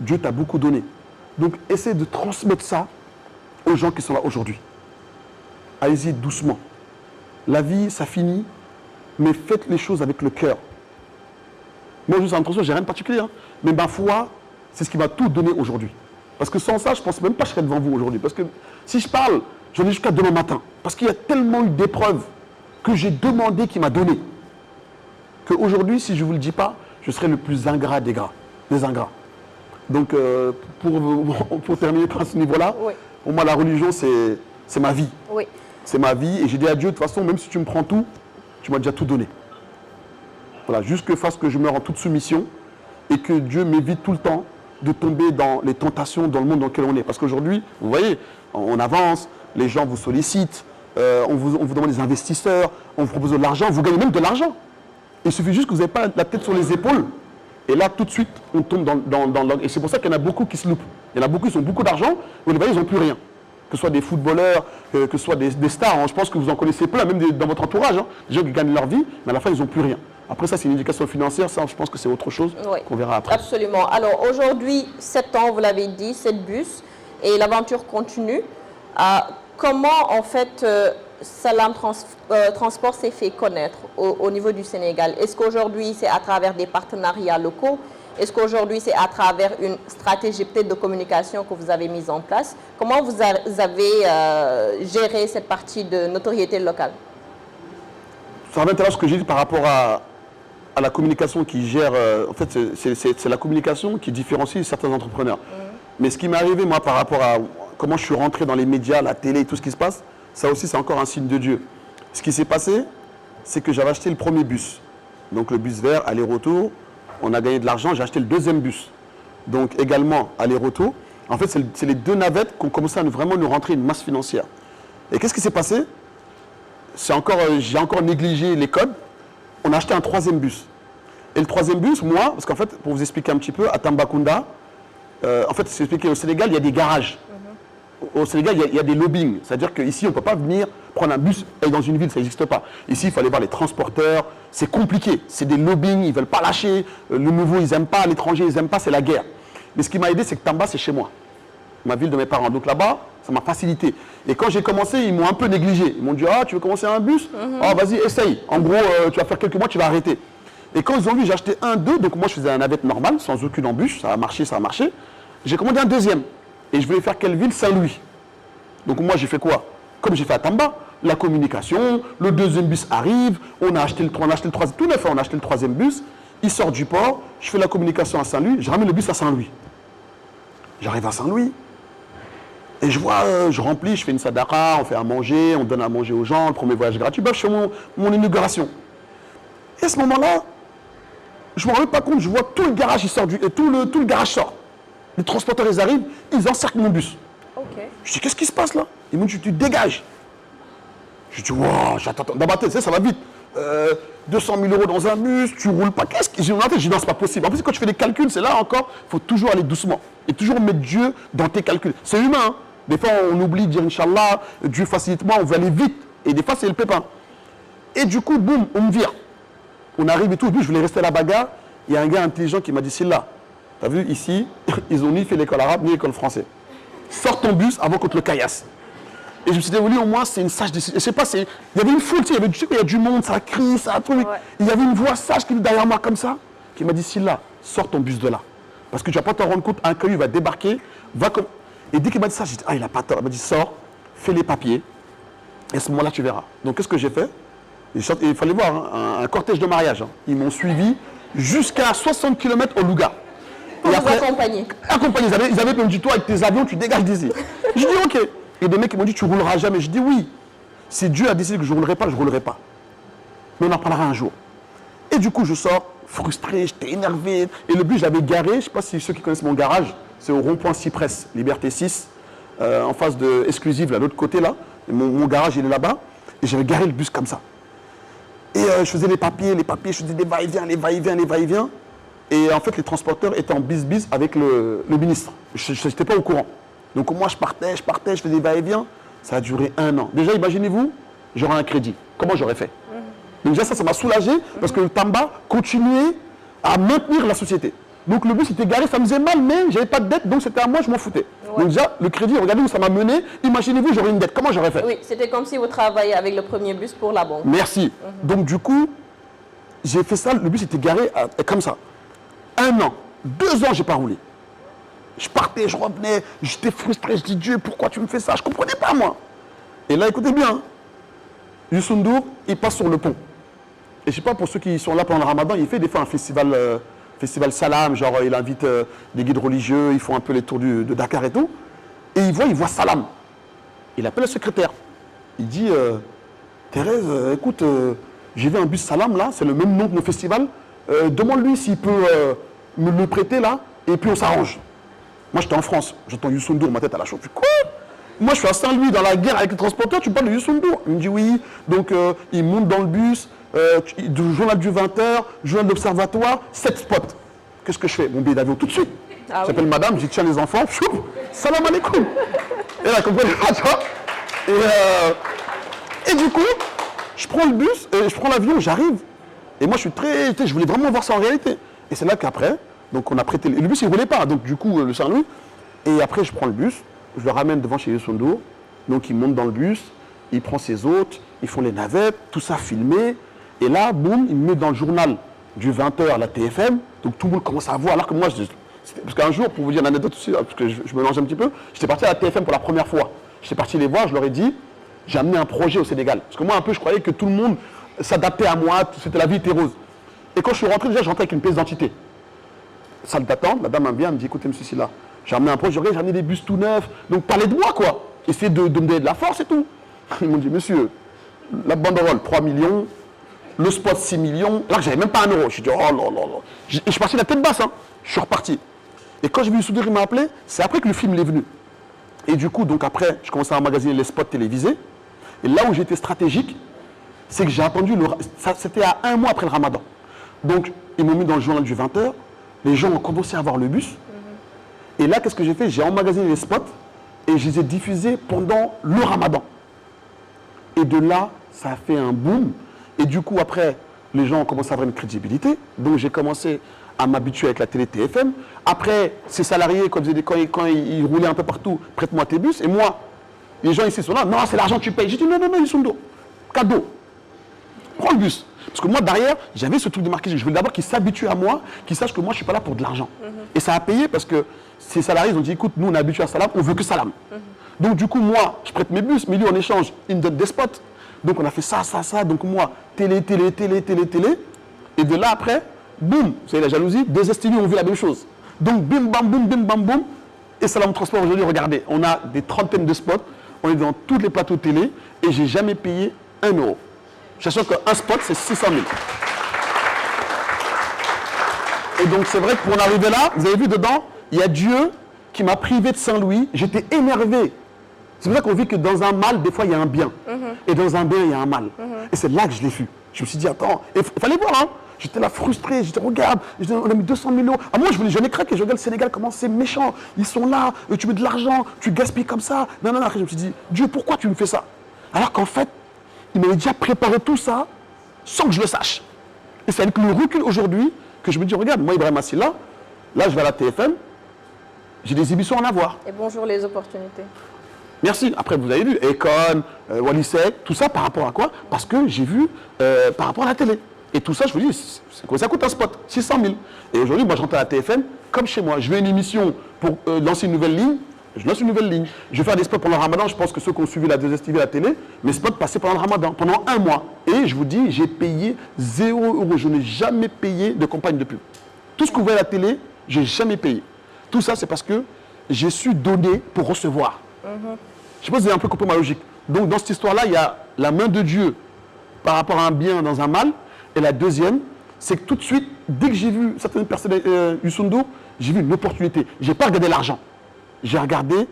A: Dieu t'a beaucoup donné. Donc essaie de transmettre ça aux gens qui sont là aujourd'hui. Allez-y doucement. La vie, ça finit, mais faites les choses avec le cœur. Moi, je suis en transport, j'ai rien de particulier. Mais ma foi, c'est ce qui m'a tout donné aujourd'hui. Parce que sans ça, je ne pense même pas que je serais devant vous aujourd'hui. Parce que si je parle, j'en ai jusqu'à demain matin. Parce qu'il y a tellement eu d'épreuves que j'ai demandé, qu'il m'a donné. Qu'aujourd'hui, si je ne vous le dis pas, je serai le plus ingrat des ingrats. Donc, pour terminer par ce niveau-là, oui. Pour moi, la religion, c'est ma vie.
B: Oui.
A: C'est ma vie. Et j'ai dit à Dieu, de toute façon, même si tu me prends tout, tu m'as déjà tout donné. Voilà, juste que fasse que je meure en toute soumission et que Dieu m'évite tout le temps de tomber dans les tentations dans le monde dans lequel on est. Parce qu'aujourd'hui, vous voyez, on avance, les gens vous sollicitent, on vous demande des investisseurs, on vous propose de l'argent, vous gagnez même de l'argent. Il suffit juste que vous n'avez pas la tête sur les épaules. Et là, tout de suite, on tombe dans et c'est pour ça qu'il y en a beaucoup qui se loupent. Il y en a beaucoup qui ont beaucoup d'argent, mais ils n'ont plus rien. Que ce soit des footballeurs, que ce soit des stars. Je pense que vous en connaissez plein, même dans votre entourage. Des gens qui gagnent leur vie, mais à la fin, ils n'ont plus rien. Après ça, c'est une éducation financière. Ça, je pense que c'est autre chose qu'on verra après.
B: Absolument. Alors aujourd'hui, 7 ans, vous l'avez dit, 7 bus, et l'aventure continue. Comment, en fait, Salam Transport s'est fait connaître au niveau du Sénégal? Est-ce qu'aujourd'hui, c'est à travers des partenariats locaux? Est-ce qu'aujourd'hui, c'est à travers une stratégie peut-être de communication que vous avez mise en place? Comment vous avez géré cette partie de notoriété locale?
A: Ça m'intéresse ce que j'ai dit par rapport à la communication qui gère. En fait, c'est la communication qui différencie certains entrepreneurs. Mais ce qui m'est arrivé, moi, par rapport à comment je suis rentré dans les médias, la télé, tout ce qui se passe, ça aussi, c'est encore un signe de Dieu. Ce qui s'est passé, c'est que j'avais acheté le premier bus. Donc, le bus vert, aller-retour. On a gagné de l'argent, j'ai acheté le deuxième bus. Donc, également, aller-retour. En fait, c'est les deux navettes qui ont commencé à vraiment nous rentrer une masse financière. Et qu'est-ce qui s'est passé? J'ai encore négligé les codes. On a acheté un troisième bus. Et le troisième bus, moi, parce qu'en fait, pour vous expliquer un petit peu, à Tambacounda, en fait, c'est expliqué au Sénégal, il y a des garages. au Sénégal, il y a des lobbying. C'est-à-dire qu'ici, on ne peut pas venir prendre un bus et dans une ville, ça n'existe pas. Ici, il faut aller voir les transporteurs. C'est compliqué. C'est des lobbying, ils ne veulent pas lâcher. Le nouveau, ils n'aiment pas. L'étranger, ils n'aiment pas. C'est la guerre. Mais ce qui m'a aidé, c'est que Tamba, c'est chez moi. Ma ville de mes parents. Donc là-bas, ça m'a facilité. Et quand j'ai commencé, ils m'ont un peu négligé. Ils m'ont dit, ah, tu veux commencer un bus? Ah, vas-y, essaye. En gros, tu vas faire quelques mois, tu vas arrêter. Et quand ils ont vu, j'ai acheté un, deux. Donc moi, je faisais un navette normal, sans aucune embûche. Ça a marché, ça a marché. J'ai commandé un deuxième. Et je voulais faire quelle ville? Saint-Louis. Donc moi, j'ai fait quoi? Comme j'ai fait à Tamba, la communication, le deuxième bus arrive, on a acheté le troisième, tout neuf, on a acheté le troisième bus, il sort du port, je fais la communication à Saint-Louis, je ramène le bus à Saint-Louis. J'arrive à Saint-Louis, et je vois, je remplis, je fais une sadaka, on fait à manger, on donne à manger aux gens, le premier voyage gratuit, je fais mon inauguration. Et à ce moment-là, je ne me rends pas compte, je vois tout le garage, tout le garage sort. Les transporteurs, ils arrivent, ils encerclent mon bus.
B: Okay.
A: Je dis, qu'est-ce qui se passe là? Ils m'ont dit, tu dégages. Je dis, wow, j'attends. Dans ma tête, ça va vite. 200 000 € dans un bus, tu roules pas. Qu'est-ce que j'ai dans ma tête? Je dis, non, c'est pas possible. En plus, quand tu fais des calculs, c'est là encore, il faut toujours aller doucement. Et toujours mettre Dieu dans tes calculs. C'est humain. Hein? Des fois, on oublie de dire, Inch'Allah, Dieu facilite-moi, on veut aller vite. Et des fois, c'est le pépin. Et du coup, boum, on me vire. On arrive et tout. Je voulais rester à la bagarre. Il y a un gars intelligent qui m'a dit, c'est là. T'as vu, ici, ils ont ni fait l'école arabe, ni l'école française. Sors ton bus avant qu'on te le caillasse. Et je me suis dit, au moins, c'est une sage décision. Je sais pas, il y avait une foule, tu sais, il y a du monde, ça crie, ça truc. Ouais. Il y avait une voix sage qui est derrière moi comme ça, qui m'a dit, Silla, sors ton bus de là. Parce que tu vas pas t'en rendre compte, un caillou va débarquer, va comme. Et dès qu'il m'a dit ça, j'ai dit, ah, il a pas tort. Il m'a dit, sors, fais les papiers, et à ce moment-là, tu verras. Donc, qu'est-ce que j'ai fait? Il fallait voir, hein, un cortège de mariage. Hein. Ils m'ont suivi jusqu'à 60 km au Louga.
B: Pour vous accompagner.
A: Accompagner. Ils avaient même dit, toi, avec tes avions, tu dégages d'ici. Je dis, ok. Et des mecs qui m'ont dit, tu ne rouleras jamais. Je dis, oui. Si Dieu a décidé que je ne roulerai pas, je ne roulerai pas. Mais on en parlera un jour. Et du coup, je sors frustré, j'étais énervé. Et le bus, j'avais garé, je ne sais pas si ceux qui connaissent mon garage, c'est au rond-point Cypress, Liberté 6, en face de Exclusive, là, de l'autre côté, là. Et mon garage, il est là-bas. Et j'avais garé le bus comme ça. Et je faisais les papiers, je faisais des va-et-vient, les va-et-vient. Et en fait, les transporteurs étaient en bis-bis avec le ministre. Je n'étais pas au courant. Donc moi, je partais, je faisais des va-et-vient. Ça a duré 1 an. Déjà, imaginez-vous, j'aurais un crédit. Comment j'aurais fait? Donc déjà, ça m'a soulagé parce que le Tamba continuait à maintenir la société. Donc le bus était garé, ça me faisait mal, mais je n'avais pas de dette, donc c'était à moi, je m'en foutais. Ouais. Donc déjà, le crédit, regardez où ça m'a mené. Imaginez-vous, j'aurais une dette. Comment j'aurais fait?
B: Oui, c'était comme si vous travailliez avec le premier bus pour la banque.
A: Merci. Donc du coup, j'ai fait ça, le bus était garé comme ça. 1 an, 2 ans, je n'ai pas roulé. Je partais, je revenais, j'étais frustré, je dis Dieu, pourquoi tu me fais ça? Je ne comprenais pas, moi. Et là, écoutez bien, Youssou N'Dour, il passe sur le pont. Et je ne sais pas, pour ceux qui sont là pendant le ramadan, il fait des fois un festival Salam, genre il invite des guides religieux, ils font un peu les tours de Dakar et tout. Et il voit Salam. Il appelle le secrétaire. Il dit, Thérèse, écoute, j'ai vu un bus Salam là, c'est le même nom que nos festivals. Demande-lui s'il peut me le prêter là, et puis on s'arrange. Moi j'étais en France, j'entends Youssou N'Dour, ma tête à la chauffe. Quoi? Moi je suis à Saint-Louis dans la guerre avec les transporteurs, tu parles de Youssou N'Dour? Il me dit oui, donc il monte dans le bus, du journal du 20h, journal de l'Observatoire, 7 spots. Qu'est-ce que je fais? Mon billet d'avion tout de suite. J'appelle madame, je dis tiens les enfants, salam alaikum. Et là, comprenez pas, tu vois? Et du coup, je prends le bus, je prends l'avion, j'arrive. Et moi je suis je voulais vraiment voir ça en réalité. Et c'est là qu'après, donc on a prêté, le bus il ne roulait pas, donc du coup le Saint-Louis. Et après je prends le bus, je le ramène devant chez Youssou N'Dour. Donc il monte dans le bus, il prend ses hôtes, ils font les navettes, tout ça filmé. Et là, boum, il me met dans le journal du 20h à la TFM. Donc tout le monde commence à voir. Alors que moi, parce qu'un jour, pour vous dire une anecdote aussi, parce que je mélange un petit peu, j'étais parti à la TFM pour la première fois. J'étais parti les voir, je leur ai dit, j'ai amené un projet au Sénégal. Parce que moi, un peu, je croyais que tout le monde s'adaptait à moi, c'était la vie était rose. Et quand je suis rentré, déjà, je rentrais avec une pièce d'identité. Salle d'attente, la dame vient, elle me dit, écoutez, monsieur Silla, j'ai amené un projet, j'ai amené des bus tout neufs, donc parlez de moi, quoi. Essayez de me donner de la force et tout. Ils m'ont dit, monsieur, la banderole, 3 millions, le spot, 6 millions. Là, j'avais même pas 1 euro. Je suis dit, oh là là là. Et je suis parti la tête basse, hein. Je suis reparti. Et quand j'ai vu Youssou N'Dour, il m'a appelé, c'est après que le film est venu. Et du coup, donc après, je commençais à magasiner les spots télévisés. Et là où j'étais stratégique, c'est que j'ai attendu, c'était à 1 mois après le ramadan. Donc, ils m'ont mis dans le journal du 20h. Les gens ont commencé à voir le bus. Et là, qu'est-ce que j'ai fait? J'ai emmagasiné les spots. et je les ai diffusés pendant le Ramadan. Et de là, ça a fait un boom. Et du coup, après, les gens ont commencé à avoir une crédibilité. Donc, j'ai commencé à m'habituer avec la télé TFM. Après, ces salariés, quand ils roulaient un peu partout, prête-moi tes bus. Et moi, les gens ici sont là, non, c'est l'argent que tu payes. J'ai dit, non, Youssoundo, cadeau. Prends le bus. Parce que moi, derrière, j'avais ce truc de marketing. Je veux d'abord qu'ils s'habituent à moi, qu'ils sachent que moi, je ne suis pas là pour de l'argent. Et ça a payé parce que ces salariés, ils ont dit, écoute, nous, on est habitués à Salam, on veut que Salam. Donc, du coup, moi, je prête mes bus, mais lui, en échange, il me donne des spots. Donc, on a fait ça. Donc, moi, télé. Et de là, après, boum, vous savez, la jalousie, deux estimés ont vu la même chose. Donc, bim, bam, boum. Et Salam Transport, aujourd'hui, regardez, on a des trentaines de spots, on est dans tous les plateaux télé, et j'ai jamais payé 1 euro. Sachant qu'un spot, c'est 600 000. Et donc, c'est vrai que pour en arriver là, vous avez vu dedans, il y a Dieu qui m'a privé de Saint-Louis. J'étais énervé. C'est pour ça qu'on vit que dans un mal, des fois, il y a un bien. Et dans un bien, il y a un mal. Et c'est là que je l'ai vu. Je me suis dit, attends, il fallait voir, hein. J'étais là frustré, j'étais, regarde, on a mis 200 000 euros. Ah, moi, je n'ai craqué, je regarde le Sénégal, comment c'est méchant. Ils sont là, tu mets de l'argent, tu gaspilles comme ça. Non. Après, je me suis dit, Dieu, pourquoi tu me fais ça? Alors qu'en fait, il m'avait déjà préparé tout ça sans que je le sache. Et c'est avec le recul aujourd'hui que je me dis, regarde, moi, Ibrahim Assila, là, je vais à la TFM, j'ai des émissions à en avoir.
B: Et bonjour les opportunités.
A: Merci. Après, vous avez vu, Econ, Walisek, tout ça par rapport à quoi? Parce que j'ai vu par rapport à la télé. Et tout ça, je vous dis, ça coûte un spot, 600 000. Et aujourd'hui, moi, je rentre à la TFM comme chez moi. Je veux une émission pour lancer une nouvelle ligne. Je lance une nouvelle ligne. Je vais faire des spots pendant le Ramadan. Je pense que ceux qui ont suivi la 2S TV, la télé, mes spots passaient pendant le Ramadan, pendant 1 mois. Et je vous dis, j'ai payé 0 euros. Je n'ai jamais payé de campagne de pub. Tout ce que vous voyez à la télé, je n'ai jamais payé. Tout ça, c'est parce que j'ai su donner pour recevoir. Je ne sais pas si vous avez un peu compris ma logique. Donc, dans cette histoire-là, il y a la main de Dieu par rapport à un bien dans un mal. Et la deuxième, c'est que tout de suite, dès que j'ai vu certaines personnes, Youssoundo, j'ai vu une opportunité. Je n'ai pas regardé l'argent. J'ai regardé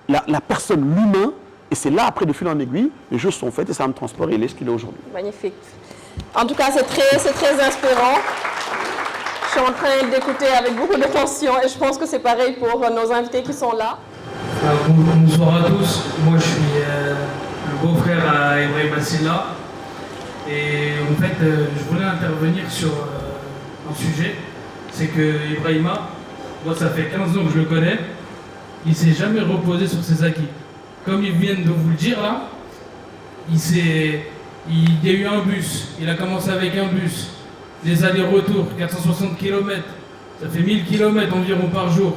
A: la personne, l'humain, et c'est là, après, de fil en aiguille, les choses sont faites et ça me transporte et il est ce qu'il est aujourd'hui.
B: Magnifique. En tout cas, c'est très inspirant. Je suis en train d'écouter avec beaucoup d'attention et je pense que c'est pareil pour nos invités qui sont là.
C: Bonsoir à tous. Moi, je suis le beau-frère à Ibrahim Assila. Et en fait, je voulais intervenir sur un sujet. C'est que Ibrahima, moi, ça fait 15 ans que je le connais. Il ne s'est jamais reposé sur ses acquis. Comme ils viennent de vous le dire là, il y a eu un bus. Il a commencé avec un bus. Des allers-retours, 460 km. Ça fait 1000 km environ par jour.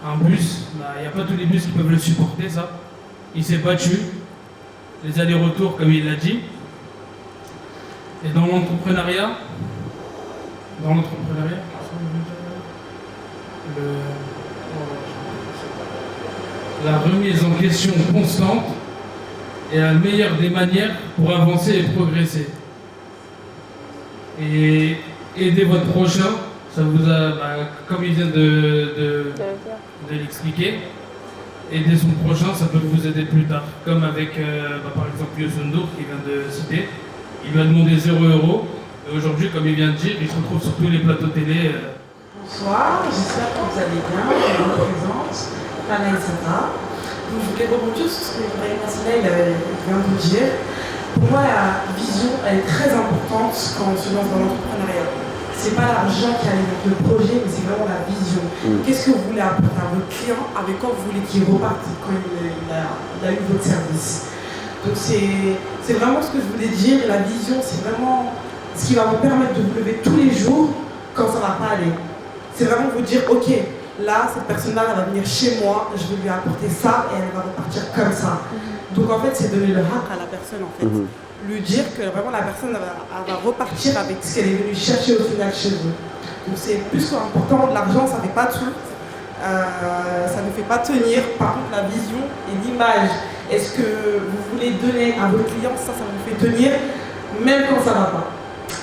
C: Un bus, il n'y a pas tous les bus qui peuvent le supporter, ça. Il s'est battu. Les allers-retours, comme il l'a dit. Et dans l'entrepreneuriat, la remise en question constante est la meilleure des manières pour avancer et progresser. Et aider votre prochain, ça vous a, comme il vient de l'expliquer, aider son prochain, ça peut vous aider plus tard. Comme avec, par exemple, Youssoundo, qui vient de citer, il lui a demandé 0 euros. Et aujourd'hui, comme il vient de dire, il se retrouve sur tous les plateaux télé.
D: Bonsoir, j'espère que vous allez bien. Je me présente, Anna Isata. Donc, je voulais rebondir sur ce que Ibrahim Assila vient de vous dire. Pour moi, la vision, elle est très importante quand on se lance dans l'entrepreneuriat. Ce n'est pas l'argent qui alimente le projet, mais c'est vraiment la vision. Qu'est-ce que vous voulez apporter à votre client, avec quoi vous voulez qu'il reparte quand il a eu votre service. Donc c'est vraiment ce que je voulais dire. La vision, c'est vraiment ce qui va vous permettre de vous lever tous les jours quand ça ne va pas aller. C'est vraiment vous dire, ok, là, cette personne-là, elle va venir chez moi, je vais lui apporter ça et elle va repartir comme ça. Donc en fait, c'est donner le haq à la personne, en fait. Lui dire que vraiment la personne elle va repartir avec ce qu'elle est venue chercher au final chez vous. Donc c'est plus qu'important. L'argent, ça ne fait pas tout. Ça ne fait pas tenir. Par contre, la vision et l'image, est-ce que vous voulez donner à vos clients, ça vous fait tenir, même quand ça ne va pas.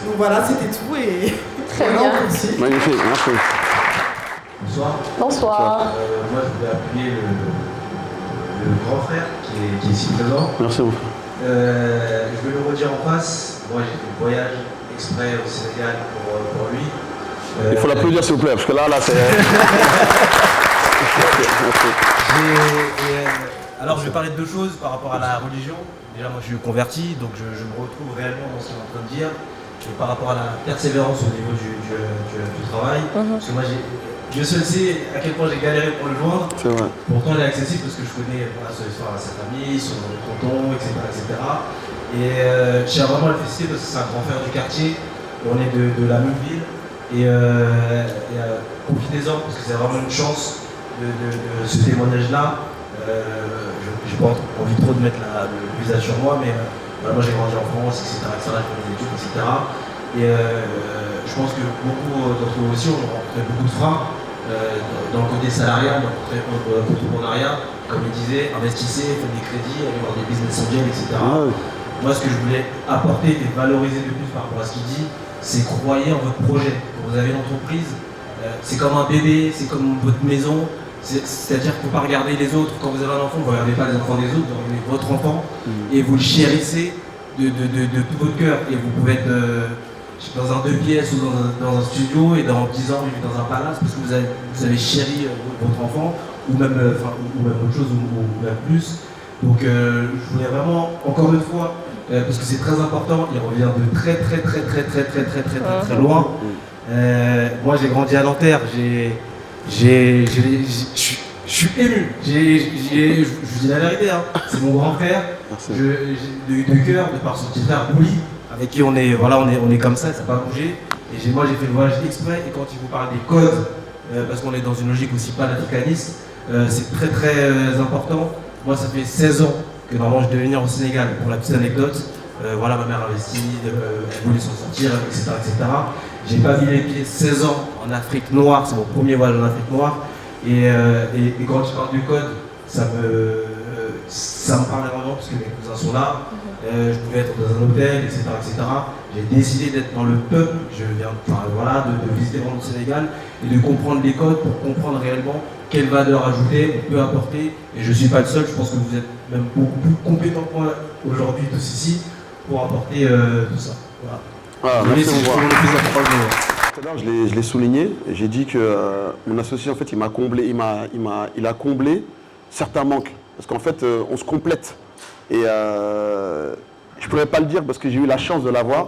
D: Donc voilà, c'était tout et
B: très bien.
A: Magnifique, merci.
E: Bonsoir.
B: Bonsoir.
E: Moi, je voulais appuyer le grand frère qui est ici présent.
A: Merci beaucoup.
E: Je vais le redire en face. Moi, j'ai fait le voyage exprès au Sénégal pour lui.
A: Il faut l'applaudir, s'il vous plaît, parce que là c'est...
E: Alors je vais parler de deux choses par rapport à la religion. Déjà moi je suis converti, donc je me retrouve réellement dans ce qu'il est en train de dire. Et par rapport à la persévérance au niveau du travail, parce que moi Dieu seul sait à quel point j'ai galéré pour le joindre.
A: C'est vrai.
E: Pourtant il est accessible parce que je connais sa famille, son tonton, etc. Et je tiens vraiment à le féliciter parce que c'est un grand frère du quartier. On est de la même ville. Et profitez-en parce que c'est vraiment une chance de ce témoignage-là. J'ai pas envie trop de mettre le visage sur moi, mais moi j'ai grandi en France, etc. J'ai fait des études, etc. Et je pense que beaucoup d'entre vous aussi ont rencontré beaucoup de freins dans le côté salarial, dans le côté entrepreneuriat. Comme il disait, investissez, faites des crédits, allez voir des business angels, etc. Moi ce que je voulais apporter et valoriser de plus par rapport à ce qu'il dit, c'est croyez en votre projet. Quand vous avez une entreprise, c'est comme un bébé, c'est comme votre maison. C'est-à-dire qu'il ne faut pas regarder les autres. Quand vous avez un enfant, vous ne regardez pas les enfants des autres, vous regardez votre enfant et vous le chérissez de tout votre cœur. Et vous pouvez être dans un 2 pièces ou dans un studio et dans 10 ans vivre dans un palace parce que vous avez chéri votre enfant ou même autre chose ou même plus. Donc je voulais vraiment, encore une fois, parce que c'est très important, il revient de très loin. Moi j'ai grandi à Nanterre, je suis ému. Je vous dis la vérité, hein. C'est mon grand frère de cœur, de par son petit frère Bouli, avec qui on est comme ça n'a pas bougé. Et moi j'ai fait le voyage exprès, et quand il vous parle des codes, parce qu'on est dans une logique aussi panafricaniste, c'est très important. Moi ça fait 16 ans que normalement je devais venir au Sénégal, pour la petite anecdote. Ma mère a investi, elle voulait s'en sortir, etc. J'ai pas mis les pieds 16 ans en Afrique noire, c'est mon premier voyage en Afrique noire. Et quand tu parles du code, ça me parle vraiment parce que mes cousins sont là. Je pouvais être dans un hôtel, etc. J'ai décidé d'être dans le peuple, de visiter vraiment le Sénégal et de comprendre les codes pour comprendre réellement quelle valeur ajoutée on peut apporter. Et je ne suis pas le seul, je pense que vous êtes même beaucoup plus compétent que moi aujourd'hui tous ici pour apporter tout ça. Voilà.
A: Merci, tout à l'heure, je l'ai souligné, et j'ai dit que mon associé, en fait, il a comblé certains manques. Parce qu'en fait, on se complète. Et je ne pourrais pas le dire parce que j'ai eu la chance de l'avoir.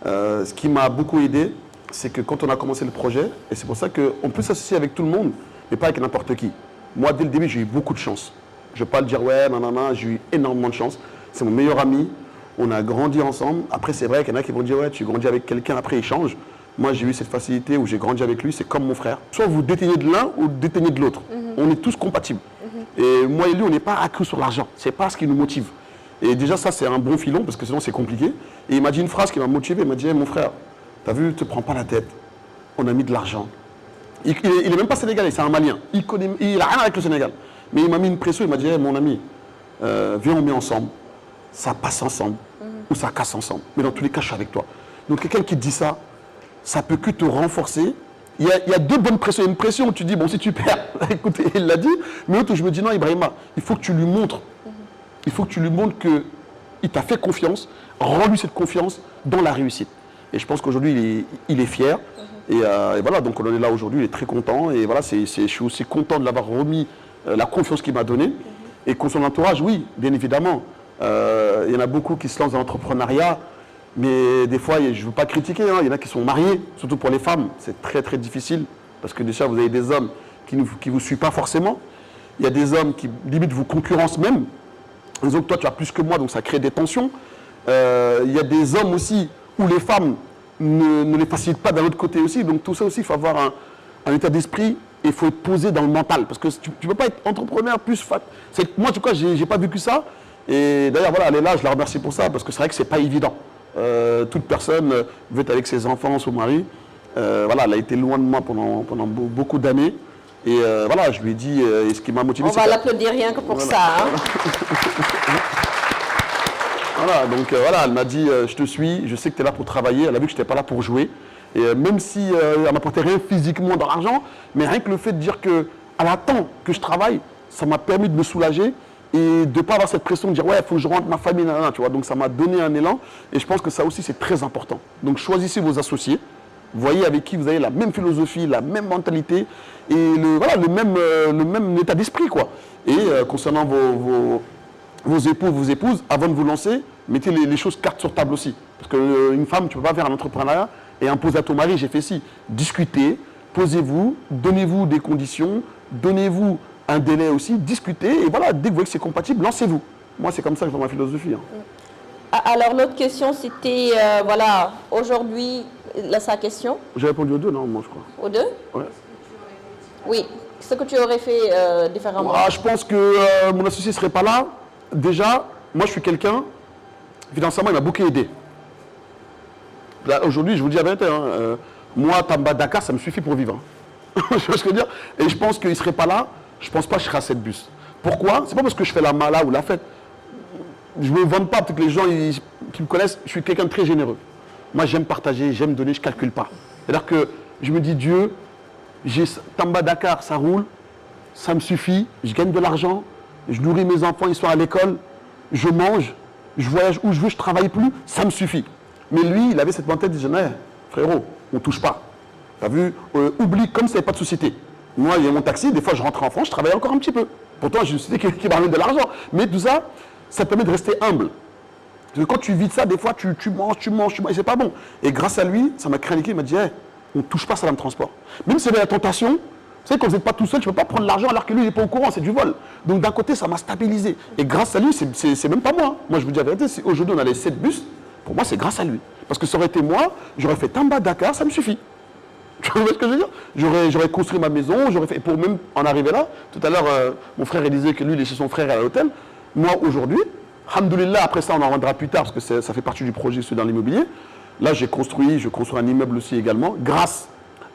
A: Ce qui m'a beaucoup aidé, c'est que quand on a commencé le projet, et c'est pour ça qu'on peut s'associer avec tout le monde, mais pas avec n'importe qui. Moi, dès le début, j'ai eu beaucoup de chance. Je ne vais pas le dire, ouais, nanana, j'ai eu énormément de chance. C'est mon meilleur ami. On a grandi ensemble. Après, c'est vrai qu'il y en a qui vont dire, ouais, tu grandis avec quelqu'un, après il change. Moi, j'ai eu cette facilité où j'ai grandi avec lui, c'est comme mon frère. Soit vous déteignez de l'un ou déteignez de l'autre. On est tous compatibles. Et moi et lui, on n'est pas accrus sur l'argent. Ce n'est pas ce qui nous motive. Et déjà, ça, c'est un bon filon, parce que sinon, c'est compliqué. Et il m'a dit une phrase qui m'a motivé. Il m'a dit, hey, mon frère, t'as vu, ne te prends pas la tête. On a mis de l'argent. Il n'est même pas sénégalais, c'est un Malien. Il n'a rien avec le Sénégal. Mais il m'a mis une pression, il m'a dit, hey, mon ami, viens, on met ensemble. Ça passe ensemble ou ça casse ensemble. Mais dans tous les cas, je suis avec toi. Donc quelqu'un qui te dit ça, ça peut que te renforcer. Il y a deux bonnes pressions. Il y a une pression où tu dis, bon, si tu perds, écoutez, il l'a dit. Mais l'autre où je me dis, non, Ibrahima, il faut que tu lui montres. Il faut que tu lui montres qu'il t'a fait confiance. Rends-lui cette confiance dans la réussite. Et je pense qu'aujourd'hui, il est fier. Et voilà, donc on en est là aujourd'hui, il est très content. Et voilà, je suis aussi content de l'avoir remis la confiance qu'il m'a donnée. Et qu'on son entourage, oui, bien évidemment. Il y en a beaucoup qui se lancent dans l'entrepreneuriat, mais des fois, je ne veux pas critiquer, il y en a qui sont mariés, surtout pour les femmes, c'est très difficile, parce que déjà, vous avez des hommes qui ne vous suivent pas forcément, il y a des hommes qui, limite, vous concurrencent même, disons que toi, tu as plus que moi, donc ça crée des tensions, il y a des hommes aussi où les femmes ne les facilitent pas d'un autre côté aussi, donc tout ça aussi, il faut avoir un état d'esprit, et il faut être posé dans le mental, parce que tu ne peux pas être entrepreneur plus moi, en tout cas, je n'ai pas vécu ça. Et d'ailleurs, voilà, elle est là, je la remercie pour ça, parce que c'est vrai que c'est pas évident. Toute personne veut être avec ses enfants, son mari. Voilà, elle a été loin de moi pendant beaucoup d'années. Et voilà, je lui ai dit, et ce qui m'a motivé,
B: on va l'applaudir rien que pour ça. Hein.
A: Voilà, donc voilà, elle m'a dit, je te suis, je sais que tu es là pour travailler. Elle a vu que je n'étais pas là pour jouer. Et même si elle ne m'apportait rien physiquement dans l'argent, mais rien que le fait de dire qu'elle attend que je travaille, ça m'a permis de me soulager. Et de ne pas avoir cette pression de dire, ouais, il faut que je rentre ma famille, tu vois. Donc ça m'a donné un élan. Et je pense que ça aussi, c'est très important. Donc choisissez vos associés. voyez avec qui vous avez la même philosophie, la même mentalité et le même état d'esprit, quoi. Et concernant vos époux, vos épouses, avant de vous lancer, mettez les choses cartes sur table aussi. Parce qu'une femme, tu ne peux pas faire un entrepreneuriat et imposer à ton mari, j'ai fait ci. Discutez, posez-vous, donnez-vous des conditions, donnez-vous un délai aussi, discutez, et voilà, dès que vous voyez que c'est compatible, lancez-vous. Moi, c'est comme ça que je vois ma philosophie.
B: Alors, l'autre question, c'était, voilà, aujourd'hui, là, sa question.
A: J'ai répondu aux deux, non, moi, je crois.
B: Aux deux?
A: Ouais.
B: Oui. Ce que tu aurais fait différemment.
A: Je pense que mon associé ne serait pas là. Déjà, moi, je suis quelqu'un, financièrement, il m'a beaucoup aidé. Là, aujourd'hui, je vous dis la vérité, moi, Tamba, Dakar, ça me suffit pour vivre. Je vois ce que je veux dire. Et je pense qu'il ne serait pas là, je ne pense pas que je serais à cette bus. Pourquoi? C'est pas parce que je fais la mala ou la fête. Je ne me vante pas, peut-être que les gens qui me connaissent, je suis quelqu'un de très généreux. Moi, j'aime partager, j'aime donner, je ne calcule pas. C'est-à-dire que je me dis, Dieu, j'ai Tamba, Dakar, ça roule, ça me suffit, je gagne de l'argent, je nourris mes enfants, ils sont à l'école, je mange, je voyage où je veux, je ne travaille plus, ça me suffit. Mais lui, il avait cette mentalité, il disait, frérot, on ne touche pas. Tu as vu, oublie comme ça, il n'y a pas de société. Moi, il y a mon taxi, des fois je rentrais en France, je travaillais encore un petit peu. Pourtant, j'ai une société qui me ramène de l'argent. Mais tout ça, ça te permet de rester humble. Parce que quand tu vis de ça, des fois, tu manges, et c'est pas bon. Et grâce à lui, ça m'a créé un équilibre, il m'a dit, on ne touche pas Salam Transport. Même si il y avait la tentation, vous savez, quand vous n'êtes pas tout seul, tu ne peux pas prendre l'argent alors que lui, il n'est pas au courant, c'est du vol. Donc d'un côté, ça m'a stabilisé. Et grâce à lui, c'est même pas moi. Moi, je vous dis la vérité, si aujourd'hui on a les 7 bus, pour moi, c'est grâce à lui. Parce que ça aurait été moi, j'aurais fait Tamba, Dakar, ça me suffit. Tu vois ce que je veux dire? J'aurais construit ma maison, j'aurais fait. Pour même en arriver là, tout à l'heure, mon frère il disait que lui, il est chez son frère à l'hôtel. Moi, aujourd'hui, alhamdoulilah, après ça, on en reviendra plus tard, parce que ça fait partie du projet, celui dans l'immobilier. Là, je construis un immeuble aussi également, grâce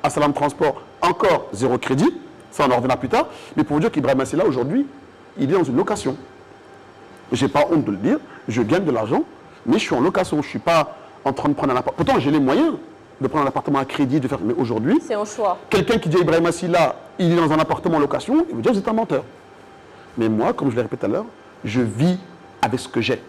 A: à Salam Transport, encore 0 crédit. Ça, on en reviendra plus tard. Mais pour vous dire qu'Ibrahim Assila, aujourd'hui, il est dans une location. Je n'ai pas honte de le dire, je gagne de l'argent, mais je suis en location. Je ne suis pas en train de prendre un appartement. Pourtant, j'ai les moyens de prendre un appartement à crédit, de faire. Mais aujourd'hui,
B: c'est un choix.
A: Quelqu'un qui dit à Ibrahim Assila, il est dans un appartement en location, il vous dit, vous êtes un menteur. Mais moi, comme je l'ai répété tout à l'heure, je vis avec ce que j'ai.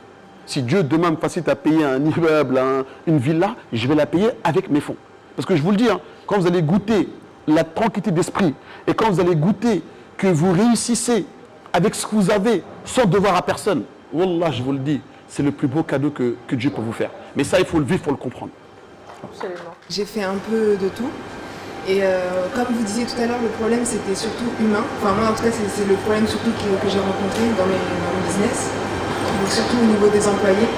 A: Si Dieu demain me facilite à payer un immeuble, une villa, je vais la payer avec mes fonds. Parce que je vous le dis, quand vous allez goûter la tranquillité d'esprit et quand vous allez goûter que vous réussissez avec ce que vous avez sans devoir à personne, Wallah, je vous le dis, c'est le plus beau cadeau que Dieu peut vous faire. Mais ça, il faut le vivre pour le comprendre.
B: Absolument.
F: J'ai fait un peu de tout. Et comme vous disiez tout à l'heure, le problème c'était surtout humain. Enfin moi en tout cas c'est le problème surtout que j'ai rencontré dans mes business. Donc surtout au niveau des employés.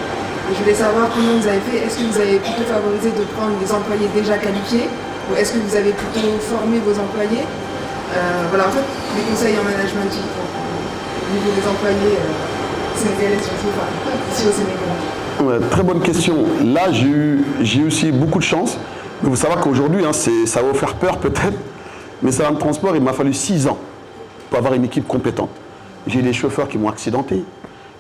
F: Et je voulais savoir comment vous avez fait. Est-ce que vous avez plutôt favorisé de prendre des employés déjà qualifiés ou est-ce que vous avez plutôt formé vos employés? Voilà, en fait, les conseils en management au niveau des employés sénégalais surtout, ici au Sénégal.
A: Ouais, très bonne question. Là, j'ai eu aussi beaucoup de chance. Mais vous savez qu'aujourd'hui, ça va vous faire peur peut-être, mais Salam Transport, il m'a fallu 6 ans pour avoir une équipe compétente. J'ai eu des chauffeurs qui m'ont accidenté,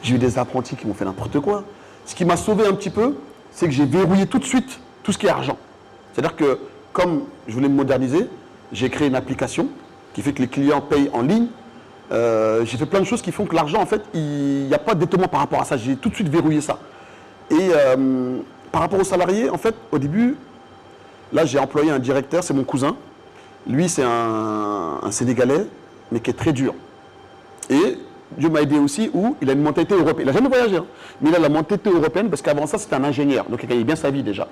A: j'ai eu des apprentis qui m'ont fait n'importe quoi. Ce qui m'a sauvé un petit peu, c'est que j'ai verrouillé tout de suite tout ce qui est argent. C'est-à-dire que, comme je voulais me moderniser, j'ai créé une application qui fait que les clients payent en ligne. J'ai fait plein de choses qui font que l'argent, en fait, il n'y a pas d'étonnement par rapport à ça. J'ai tout de suite verrouillé ça. Et par rapport aux salariés, en fait, au début, là, j'ai employé un directeur, c'est mon cousin. Lui, c'est un Sénégalais, mais qui est très dur. Et Dieu m'a aidé aussi où il a une mentalité européenne. Il n'a jamais voyagé, mais il a la mentalité européenne parce qu'avant ça, c'était un ingénieur. Donc, il gagnait bien sa vie déjà.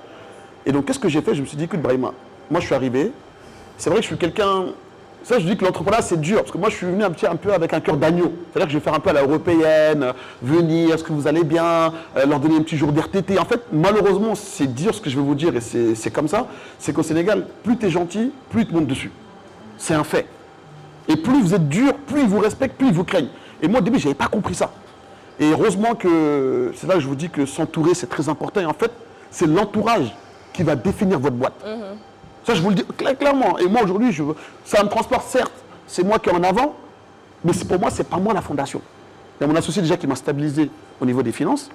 A: Et donc, qu'est-ce que j'ai fait? Je me suis dit, écoute, Brahima, moi, je suis arrivé. C'est vrai que je suis quelqu'un... Ça, je dis que l'entrepreneuriat, c'est dur. Parce que moi, je suis venu un peu avec un cœur d'agneau. C'est-à-dire que je vais faire un peu à la européenne, venir, est-ce que vous allez bien, leur donner un petit jour d'RTT. En fait, malheureusement, c'est dur ce que je vais vous dire, et c'est comme ça. C'est qu'au Sénégal, plus tu es gentil, plus ils te montent dessus. C'est un fait. Et plus vous êtes dur, plus ils vous respectent, plus ils vous craignent. Et moi, au début, je n'avais pas compris ça. Et heureusement que, c'est là que je vous dis que s'entourer, c'est très important. Et en fait, c'est l'entourage qui va définir votre boîte. Ça, je vous le dis clairement. Et moi, aujourd'hui, ça me transporte, certes, c'est moi qui est en avant, mais pour moi, ce n'est pas moi la fondation. Il y a mon associé déjà qui m'a stabilisé au niveau des finances.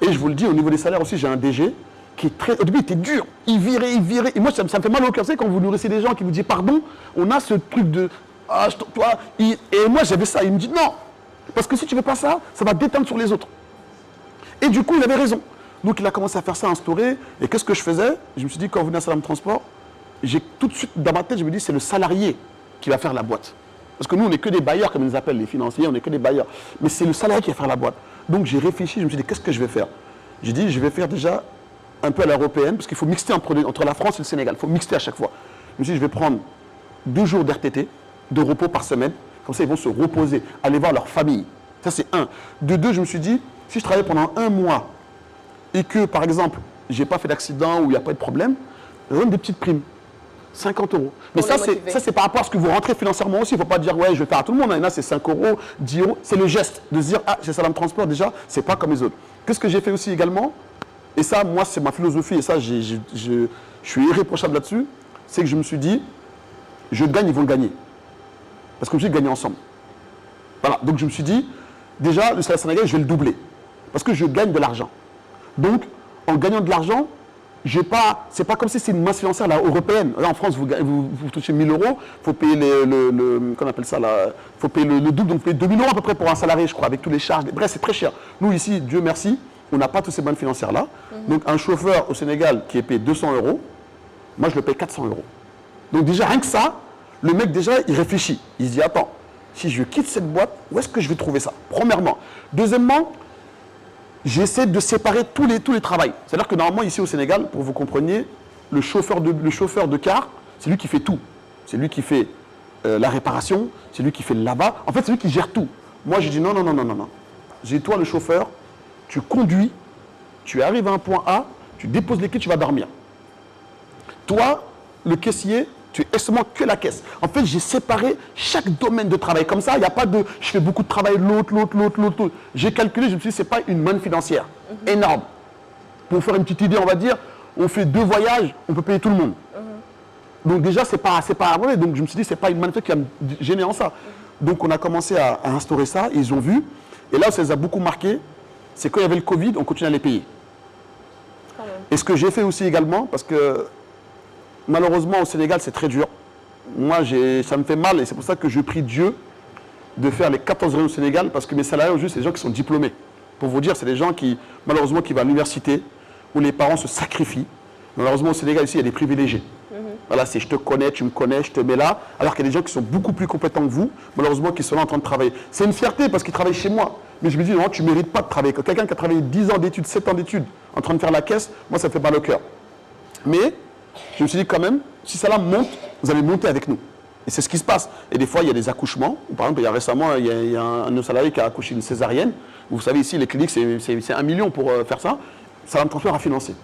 A: Et je vous le dis, au niveau des salaires aussi, j'ai un DG qui est très... Au début, il était dur. Il virait. Et moi, ça me fait mal au cœur. Vous savez, quand vous nourrissez des gens qui vous disent pardon, on a ce truc de... Ah, toi... Et moi, j'avais ça. Il me dit non. Parce que si tu ne veux pas ça, ça va déteindre sur les autres. Et du coup, il avait raison. Donc, il a commencé à faire ça, à instaurer. Et qu'est-ce que je faisais? Je me suis dit, quand vous venez à Salam Transport, j'ai tout de suite dans ma tête, je me dis, c'est le salarié qui va faire la boîte. Parce que nous, on n'est que des bailleurs, comme ils nous appellent, les financiers, on n'est que des bailleurs. Mais c'est le salarié qui va faire la boîte. Donc j'ai réfléchi, je me suis dit, qu'est-ce que je vais faire? J'ai dit, je vais faire déjà un peu à l'européenne, parce qu'il faut mixer entre la France et le Sénégal. Il faut mixer à chaque fois. Je me suis dit, je vais prendre 2 jours d'RTT, de repos par semaine. Comme ça, ils vont se reposer, aller voir leur famille. Ça, c'est un. De 2, je me suis dit, si je travaille pendant 1 mois et que, par exemple, je n'ai pas fait d'accident ou il n'y a pas de problème, je donne des petites primes. 50 €. Mais ça, c'est par rapport à ce que vous rentrez financièrement aussi. Il ne faut pas dire, ouais, je vais faire à tout le monde. Il y en a, c'est 5 €, 10 €. C'est le geste de se dire, ah, chez Salam Transport, déjà, c'est pas comme les autres. Qu'est-ce que j'ai fait aussi également? Et ça, moi, c'est ma philosophie. Et ça, je suis irréprochable là-dessus. C'est que je me suis dit, je gagne, ils vont gagner. Parce que je vais gagner ensemble. Voilà. Donc, je me suis dit, déjà, le salaire sénégalais, je vais le doubler. Parce que je gagne de l'argent. Donc, en gagnant de l'argent, c'est pas comme si c'est une masse financière là, européenne. Là, en France, vous touchez 1 000 €, il faut payer qu'on appelle ça là, faut payer le double, donc vous payez 2 000 € à peu près pour un salarié, je crois, avec tous les charges. Bref, c'est très cher. Nous, ici, Dieu merci, on n'a pas toutes ces bannes financières là. Donc, un chauffeur au Sénégal qui est payé 200 €, moi, je le paye 400 €. Donc, déjà, rien que ça, le mec, déjà, il réfléchit. Il se dit, attends, si je quitte cette boîte, où est-ce que je vais trouver ça? Premièrement. Deuxièmement, j'essaie de séparer tous les travails. C'est-à-dire que normalement, ici au Sénégal, pour que vous compreniez, le chauffeur de car, c'est lui qui fait tout. C'est lui qui fait la réparation, c'est lui qui fait le lavage. En fait, c'est lui qui gère tout. Moi, j'ai dit non. J'ai dit, toi, le chauffeur, tu conduis, tu arrives à un point A, tu déposes les clés, tu vas dormir. Toi, le caissier, tu es seulement que la caisse. En fait, j'ai séparé chaque domaine de travail. Comme ça, il n'y a pas de je fais beaucoup de travail, l'autre. J'ai calculé, je me suis dit, ce n'est pas une manne financière énorme. Pour vous faire une petite idée, on va dire, on fait 2 voyages, on peut payer tout le monde. Donc déjà, c'est pas vrai. Donc je me suis dit, ce n'est pas une manne qui va me gêner en ça. Donc on a commencé à instaurer ça, ils ont vu. Et là où ça les a beaucoup marqués, c'est quand il y avait le Covid, on continuait à les payer. Et ce que j'ai fait aussi également, parce que malheureusement, au Sénégal, c'est très dur. Moi, ça me fait mal et c'est pour ça que je prie Dieu de faire les 14 réunions au Sénégal parce que mes salariés, juste, c'est des gens qui sont diplômés. Pour vous dire, c'est des gens qui, malheureusement, qui vont à l'université où les parents se sacrifient. Malheureusement, au Sénégal, ici, il y a des privilégiés. Voilà, c'est je te connais, tu me connais, je te mets là. Alors qu'il y a des gens qui sont beaucoup plus compétents que vous, malheureusement, qui sont là en train de travailler. C'est une fierté parce qu'ils travaillent chez moi. Mais je me dis, non, tu ne mérites pas de travailler. Quelqu'un qui a travaillé 10 ans d'études, 7 ans d'études, en train de faire la caisse, moi, ça me fait mal au cœur. Mais je me suis dit quand même, si ça monte, vous allez monter avec nous. Et c'est ce qui se passe. Et des fois, il y a des accouchements. Par exemple, récemment, il y a un de nos salariés qui a accouché une césarienne. Vous savez, ici, les cliniques, c'est 1 million pour faire ça. Salam Transport a financé.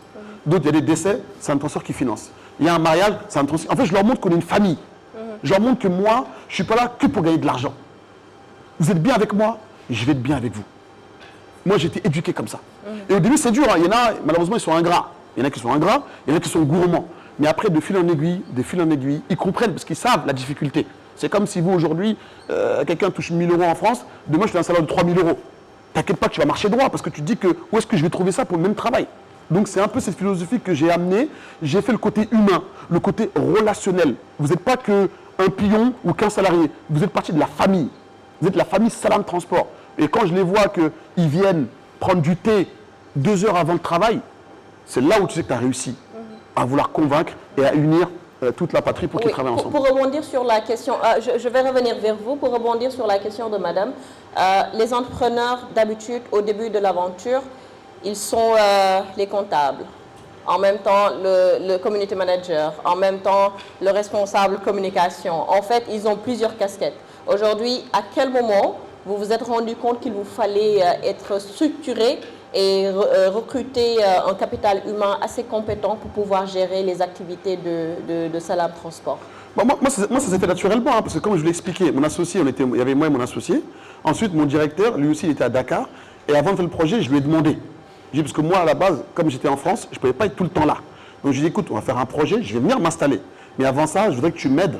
A: D'autres, il y a des décès, Salam Transport qui finance. Il y a un mariage, Salam Transport. En fait, je leur montre qu'on est une famille. Je leur montre que moi, je ne suis pas là que pour gagner de l'argent. Vous êtes bien avec moi, je vais être bien avec vous. Moi, j'ai été éduqué comme ça. Et au début, c'est dur. Hein. Il y en a, malheureusement, ils sont ingrats. Il y en a qui sont ingrats, il y en a qui sont gourmands. Mais après, de fil en aiguille, ils comprennent parce qu'ils savent la difficulté. C'est comme si vous, aujourd'hui, quelqu'un touche 1 000 € en France, demain, je fais un salaire de 3 000 €. T'inquiète pas que tu vas marcher droit parce que tu te dis que où est-ce que je vais trouver ça pour le même travail? Donc, c'est un peu cette philosophie que j'ai amenée. J'ai fait le côté humain, le côté relationnel. Vous n'êtes pas qu'un pion ou qu'un salarié. Vous êtes partie de la famille. Vous êtes la famille Salam Transport. Et quand je les vois qu'ils viennent prendre du thé 2 heures avant le travail, c'est là où tu sais que tu as réussi à vouloir convaincre et à unir toute la patrie pour qu'ils travaillent ensemble.
B: Pour rebondir sur la question, je vais revenir vers vous, pour rebondir sur la question de madame. Les entrepreneurs, d'habitude, au début de l'aventure, ils sont les comptables, en même temps le community manager, en même temps le responsable communication. En fait, ils ont plusieurs casquettes. Aujourd'hui, à quel moment vous vous êtes rendu compte qu'il vous fallait être structuré et recruter un capital humain assez compétent pour pouvoir gérer les activités de Salam Transport?
A: Bon, moi, ça s'est fait naturellement, hein, parce que comme je vous l'ai expliqué, mon associé, il y avait moi et mon associé. Ensuite, mon directeur, lui aussi, il était à Dakar. Et avant de faire le projet, je lui ai demandé. J'ai dit, parce que moi, à la base, comme j'étais en France, je ne pouvais pas être tout le temps là. Donc, je lui ai dit, écoute, on va faire un projet, je vais venir m'installer. Mais avant ça, je voudrais que tu m'aides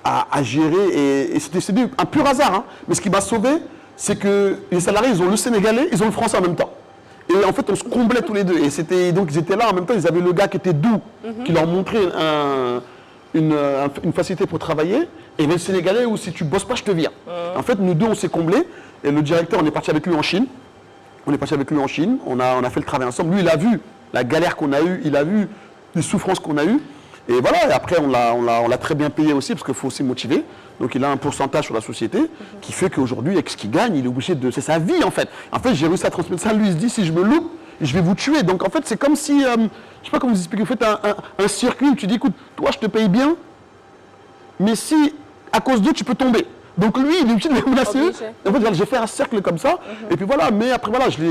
A: à gérer. Et c'était un pur hasard. Hein. Mais ce qui m'a sauvé, c'est que les salariés, ils ont le sénégalais, ils ont le français en même temps. Et en fait, on se comblait tous les deux. Et donc, ils étaient là en même temps. Ils avaient le gars qui était doux, qui leur montrait une facilité pour travailler. Et il y avait le Sénégalais où si tu bosses pas, je te vire. En fait, nous deux, on s'est comblés. Et le directeur, on est parti avec lui en Chine. On a fait le travail ensemble. Lui, il a vu la galère qu'on a eue. Il a vu les souffrances qu'on a eues. Et voilà, et après, on l'a très bien payé aussi, parce qu'il faut aussi motiver. Donc, il a un pourcentage sur la société qui fait qu'aujourd'hui, avec ce qu'il gagne, il est obligé de... C'est sa vie, en fait. En fait, j'ai réussi à transmettre ça. Lui, il se dit, si je me loupe, je vais vous tuer. Donc, en fait, c'est comme si... je ne sais pas comment vous expliquer. Vous faites un circuit où tu dis, écoute, toi, je te paye bien, mais si, à cause d'eux, tu peux tomber. Donc, lui, il est obligé de les menacer. En fait, j'ai fait un cercle comme ça. Et puis, voilà. Mais après, voilà, je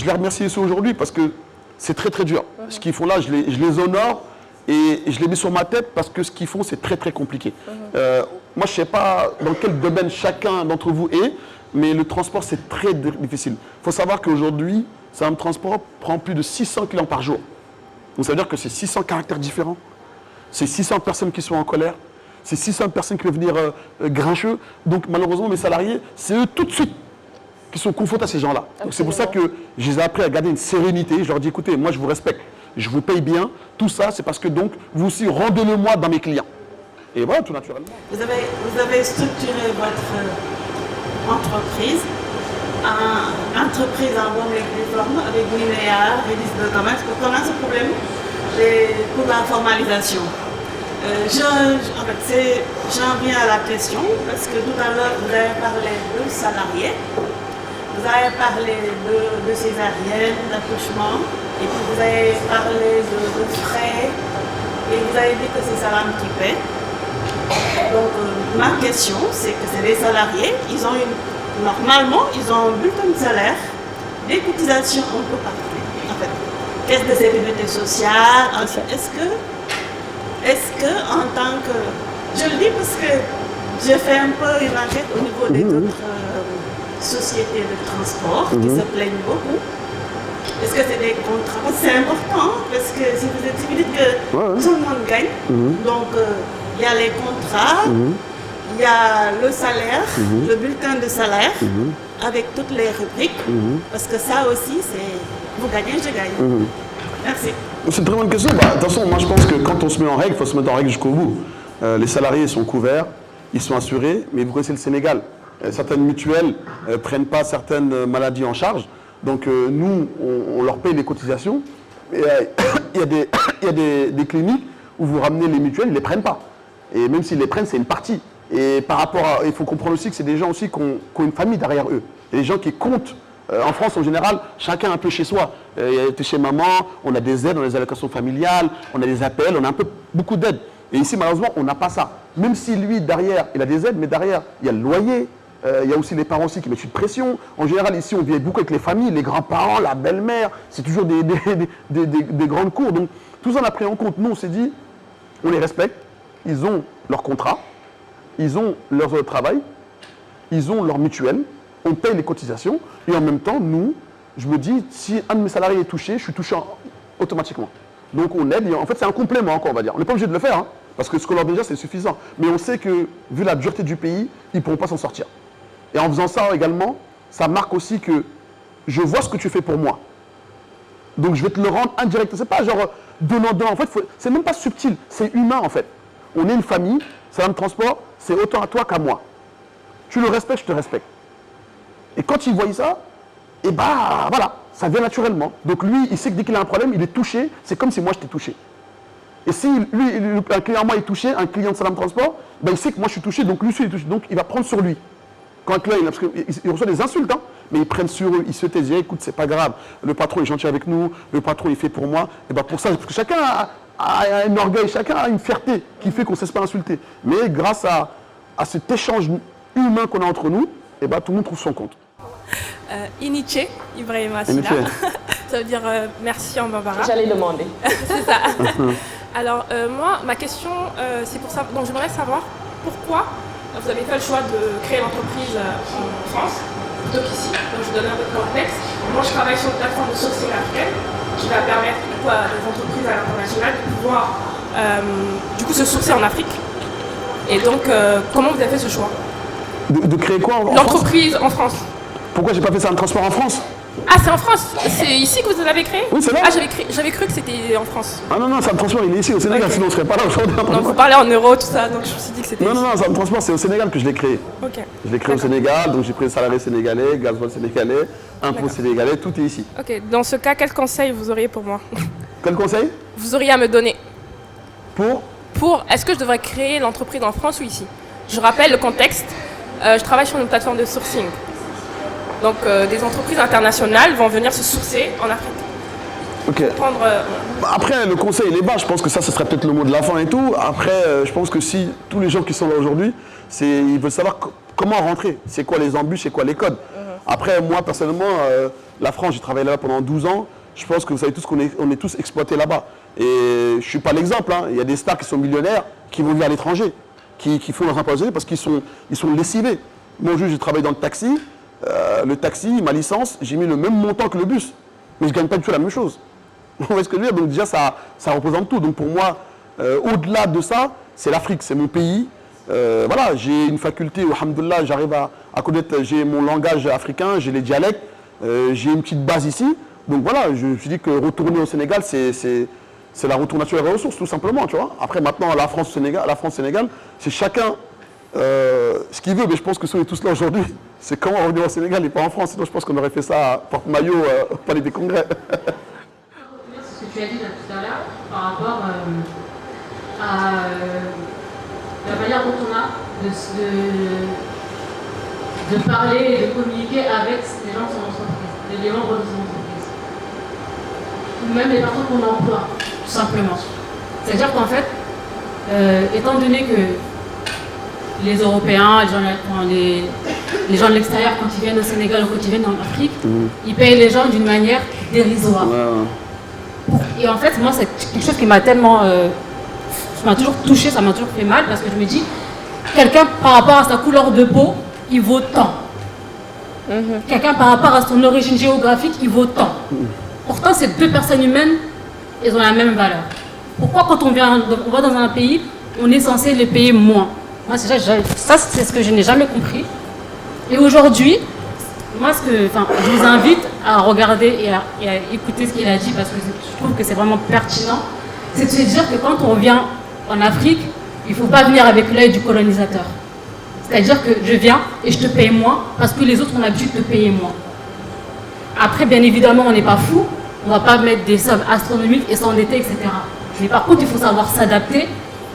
A: les remercie ici aujourd'hui parce que c'est très, très dur. Ce qu'ils font là, je les honore. Et je les mets sur ma tête parce que ce qu'ils font, c'est très très compliqué. Moi, je ne sais pas dans quel domaine chacun d'entre vous est, mais le transport, c'est très difficile. Il faut savoir qu'aujourd'hui, Salam Transport prend plus de 600 clients par jour. Donc ça veut dire que c'est 600 caractères différents. C'est 600 personnes qui sont en colère. C'est 600 personnes qui peuvent venir grincheux. Donc malheureusement, mes salariés, c'est eux tout de suite qui sont confrontés à ces gens-là. Donc c'est pour ça que je les ai appris à garder une sérénité. Je leur dis, écoutez, moi je vous respecte. Je vous paye bien. Tout ça, c'est parce que donc, vous aussi, rendez-le-moi dans mes clients. Et voilà, tout naturellement.
G: Vous avez structuré votre entreprise, entreprise en bonne et due forme, avec l'INEA, registre de commerce. Comment ce problème pour la formalisation? J'en viens à la question, parce que tout à l'heure, vous avez parlé de salariés, vous avez parlé de césarienne, d'accouchement, et puis vous avez parlé de frais, et vous avez dit que c'est Salam qui paie. Donc ma question, c'est que c'est les salariés, normalement, ils ont un bulletin de salaire, des cotisations un peu partout. En fait, caisse de sécurité sociale, est-ce que en tant que... Je le dis parce que j'ai fait un peu une enquête au niveau des autres sociétés de transport qui se plaignent beaucoup. Est-ce que c'est des contrats? C'est important parce que si vous dites que tout le monde gagne, donc il y a les contrats, il y a le salaire, le bulletin de salaire, avec toutes les rubriques, parce que ça aussi, c'est vous gagnez, je gagne. Merci.
A: C'est une très bonne question. De toute façon, moi je pense que quand on se met en règle, il faut se mettre en règle jusqu'au bout. Les salariés sont couverts, ils sont assurés, mais vous connaissez le Sénégal. Certaines mutuelles ne prennent pas certaines maladies en charge. Donc nous, on leur paye les cotisations. Il y a des cliniques où vous ramenez les mutuelles, ils ne les prennent pas. Et même s'ils les prennent, c'est une partie. Et par rapport à... Il faut comprendre aussi que c'est des gens aussi qui ont une famille derrière eux. Il y a des gens qui comptent. En France, en général, chacun un peu chez soi. T'es chez maman, on a des aides, on a des allocations familiales, on a des appels, on a beaucoup d'aides. Et ici, malheureusement, on n'a pas ça. Même si lui, derrière, il a des aides, mais derrière, il y a le loyer. Il y a aussi les parents aussi qui mettent une pression. En général, ici, on vit beaucoup avec les familles, les grands-parents, la belle-mère. C'est toujours des grandes cours. Donc, tout ça, on a pris en compte. Nous, on s'est dit, on les respecte. Ils ont leur contrat. Ils ont leur heures de travail. Ils ont leur mutuelle. On paye les cotisations. Et en même temps, nous, je me dis, si un de mes salariés est touché, je suis touché automatiquement. Donc, on aide. Et en fait, c'est un complément encore, on va dire. On n'est pas obligé de le faire, hein, parce que ce qu'on leur donne déjà, c'est suffisant. Mais on sait que, vu la dureté du pays, ils ne pourront pas s'en sortir. Et en faisant ça également, ça marque aussi que je vois ce que tu fais pour moi. Donc je vais te le rendre indirect. C'est pas genre donnant. En fait, c'est même pas subtil. C'est humain en fait. On est une famille. Salam Transport, c'est autant à toi qu'à moi. Tu le respectes, je te respecte. Et quand il voit ça, et bah voilà, ça vient naturellement. Donc lui, il sait que dès qu'il a un problème, il est touché. C'est comme si moi je t'ai touché. Et si lui, un client à moi est touché, un client de Salam Transport, ben il sait que moi je suis touché, donc lui aussi il est touché. Donc il va prendre sur lui. Quand là, parce qu'il reçoit des insultes, hein, mais ils prennent sur eux, ils se taisent, écoute, c'est pas grave, le patron est gentil avec nous, le patron il fait pour moi, et bien pour ça, parce que chacun a un orgueil, chacun a une fierté qui fait qu'on ne se laisse pas insulter. Mais grâce à cet échange humain qu'on a entre nous, et ben tout le monde trouve son compte.
H: Iniche, Ibrahima Silla. Ça veut dire merci en bambara.
B: J'allais demander.
H: C'est ça. Alors moi, ma question, c'est pour ça, donc j'aimerais savoir pourquoi vous avez fait le choix de créer l'entreprise en France, plutôt qu'ici. Donc je donne un peu de contexte. Moi je travaille sur une plateforme de sourcing africaine qui va permettre à des entreprises à l'international de pouvoir se sourcer en Afrique. Et donc comment vous avez fait ce choix?
A: De créer quoi en
H: l'entreprise en France.
A: Pourquoi j'ai pas fait ça en transport en France?
H: Ah, c'est en France? C'est ici que vous l'avez créé?
A: Oui, c'est là.
H: Ah, j'avais cru que c'était en France.
A: Ah non, Salam Transport, il est ici au Sénégal,
H: Okay.
A: Sinon on ne serait pas là aujourd'hui.
H: Non, vous parlez en euros, tout ça, donc je me suis dit que c'était ici.
A: Non, Salam Transport, c'est au Sénégal que je l'ai créé.
H: Ok.
A: Je l'ai créé au Sénégal, donc j'ai pris les salariés sénégalais, gasoil sénégalais, impôts sénégalais, tout est ici.
H: Ok, dans ce cas, quel conseil vous auriez pour moi?
A: Quel conseil
H: Vous auriez à me donner?
A: Pour
H: est-ce que je devrais créer l'entreprise en France ou ici? Je rappelle le contexte. Je travaille sur une plateforme de sourcing. Donc, des entreprises internationales vont venir se sourcer en Afrique.
A: Ok. Après, le conseil, il est bas. Je pense que ça, ce serait peut-être le mot de la fin et tout. Après, je pense que si tous les gens qui sont là aujourd'hui, ils veulent savoir comment rentrer. C'est quoi les embûches, c'est quoi les codes. Après, moi, personnellement, la France, j'ai travaillé là-bas pendant 12 ans. Je pense que vous savez tous qu'on est tous exploités là-bas. Et je ne suis pas l'exemple. Hein. Il y a des stars qui sont millionnaires, qui vont vivre à l'étranger, qui font leur impôt parce qu'ils sont lessivés. Moi, j'ai travaillé dans le taxi. Le taxi, ma licence, j'ai mis le même montant que le bus. Mais je ne gagne pas du tout la même chose. Vous voyez ce que je veux dire? Donc déjà, ça représente tout. Donc pour moi, au-delà de ça, c'est l'Afrique, c'est mon pays. Voilà, j'ai une faculté, alhamdoulilah, j'arrive à connaître, j'ai mon langage africain, j'ai les dialectes, j'ai une petite base ici. Donc voilà, je me suis dit que retourner au Sénégal, c'est la retour naturelle aux ressources, tout simplement, tu vois. Après, maintenant, la France-Sénégal, c'est chacun ce qu'il veut. Mais je pense que ceux et tous là aujourd'hui, c'est comment revenir au Sénégal et pas en France. Sinon, je pense qu'on aurait fait ça à porte-maillot au Palais des Congrès.
I: Ce que tu as dit tout à l'heure par rapport à la manière dont on a de parler et de communiquer avec les gens de son entreprise, les membres de son entreprise. Ou même les personnes qu'on emploie, tout simplement. C'est-à-dire qu'en fait, étant donné que les Européens, les gens de l'extérieur, quand ils viennent au Sénégal ou quand ils viennent en Afrique, ils payent les gens d'une manière dérisoire. Et en fait, moi, c'est quelque chose qui m'a tellement... ça m'a toujours touché, ça m'a toujours fait mal, parce que je me dis, quelqu'un par rapport à sa couleur de peau, il vaut tant. Quelqu'un par rapport à son origine géographique, il vaut tant. Pourtant, ces deux personnes humaines, elles ont la même valeur. Pourquoi quand on va dans un pays, on est censé les payer moins? Moi, ça, c'est ce que je n'ai jamais compris. Et aujourd'hui, moi, je vous invite à regarder et à écouter ce qu'il a dit, parce que je trouve que c'est vraiment pertinent. C'est de se dire que quand on vient en Afrique, il ne faut pas venir avec l'œil du colonisateur. C'est-à-dire que je viens et je te paye moins parce que les autres ont l'habitude de payer moins. Après, bien évidemment, on n'est pas fou. On ne va pas mettre des sommes astronomiques et s'endetter, etc. Mais par contre, il faut savoir s'adapter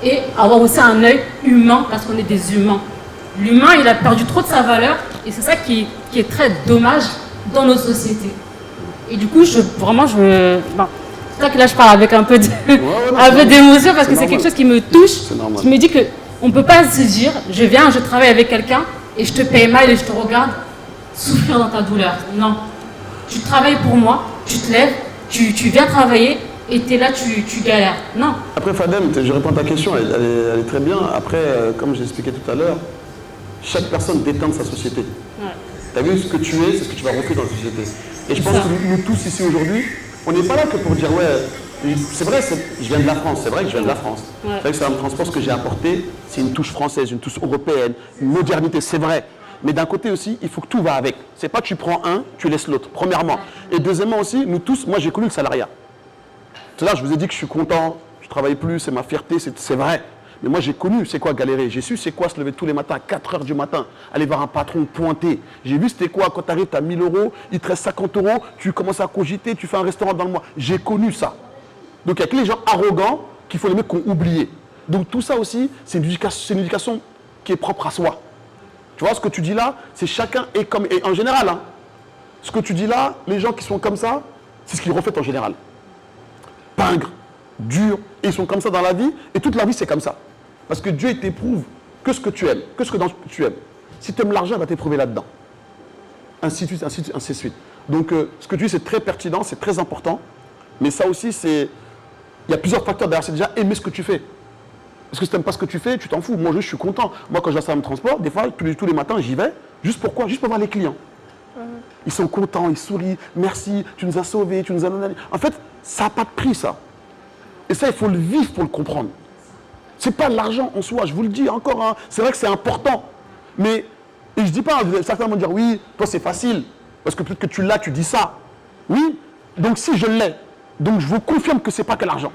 I: et avoir aussi un œil humain, parce qu'on est des humains. L'humain, il a perdu trop de sa valeur et c'est ça qui est très dommage dans nos sociétés. Et du coup, c'est pour ça que là, je parle avec un peu d'émotion, parce que c'est quelque chose qui me touche. Je me dis qu'on ne peut pas se dire, je viens, je travaille avec quelqu'un et je te paye mal et je te regarde souffrir dans ta douleur. Non. Tu travailles pour moi, tu te lèves, tu viens travailler et tu es là, tu galères. Non.
A: Après, Fadem, je réponds à ta question, elle est très bien. Après, comme j'ai expliqué tout à l'heure, chaque personne déteint de sa société. Ouais. Tu as vu, ce que tu es, c'est ce que tu vas refléter dans la société. Et je pense que nous tous ici aujourd'hui, on n'est pas là que pour dire, ouais, c'est vrai, je viens de la France, c'est vrai que je viens de la France. Ouais. C'est vrai que Salam Transport, ce que j'ai apporté, c'est une touche française, une touche européenne, une modernité, c'est vrai. Mais d'un côté aussi, il faut que tout va avec. C'est pas que tu prends un, tu laisses l'autre, premièrement. Et deuxièmement aussi, nous tous, moi j'ai connu le salariat. Tout à l'heure, je vous ai dit que je suis content, je ne travaille plus, c'est ma fierté, c'est vrai. Mais moi, j'ai connu c'est quoi galérer. J'ai su c'est quoi se lever tous les matins à 4 h du matin, aller voir un patron pointé. J'ai vu c'était quoi quand tu arrives, tu as 1000 €, il te reste 50 €, tu commences à cogiter, tu fais un restaurant dans le mois. J'ai connu ça. Donc, il y a que les gens arrogants qu'il faut les mecs qui ont oublié. Donc, tout ça aussi, c'est une éducation qui est propre à soi. Tu vois, ce que tu dis là, c'est chacun est comme... Et en général, hein, ce que tu dis là, les gens qui sont comme ça, c'est ce qu'ils reflètent en général. Pingres, durs, et ils sont comme ça dans la vie, et toute la vie, c'est comme ça. Parce que Dieu, il t'éprouve que ce que tu aimes, que ce que tu aimes. Si tu aimes l'argent, il va t'éprouver là-dedans. Ainsi de suite, ainsi de suite, ainsi de suite. Donc, ce que tu dis, c'est très pertinent, c'est très important. Mais ça aussi, il y a plusieurs facteurs derrière. C'est déjà aimer ce que tu fais. Parce que si tu n'aimes pas ce que tu fais, tu t'en fous. Moi, je suis content. Moi, quand je vais à Salam Transport, des fois, tous les matins, j'y vais. Juste pourquoi? Juste pour voir les clients. Ils sont contents, ils sourient. Merci, tu nous as sauvés, tu nous as donné. En fait, ça n'a pas de prix, ça. Et ça, il faut le vivre pour le comprendre. Ce n'est pas l'argent en soi, je vous le dis encore. Hein. C'est vrai que c'est important. Mais, et je ne dis pas, certains vont dire, oui, toi c'est facile. Parce que peut-être que tu l'as, tu dis ça. Oui, donc si je l'ai, donc je vous confirme que ce n'est pas que l'argent.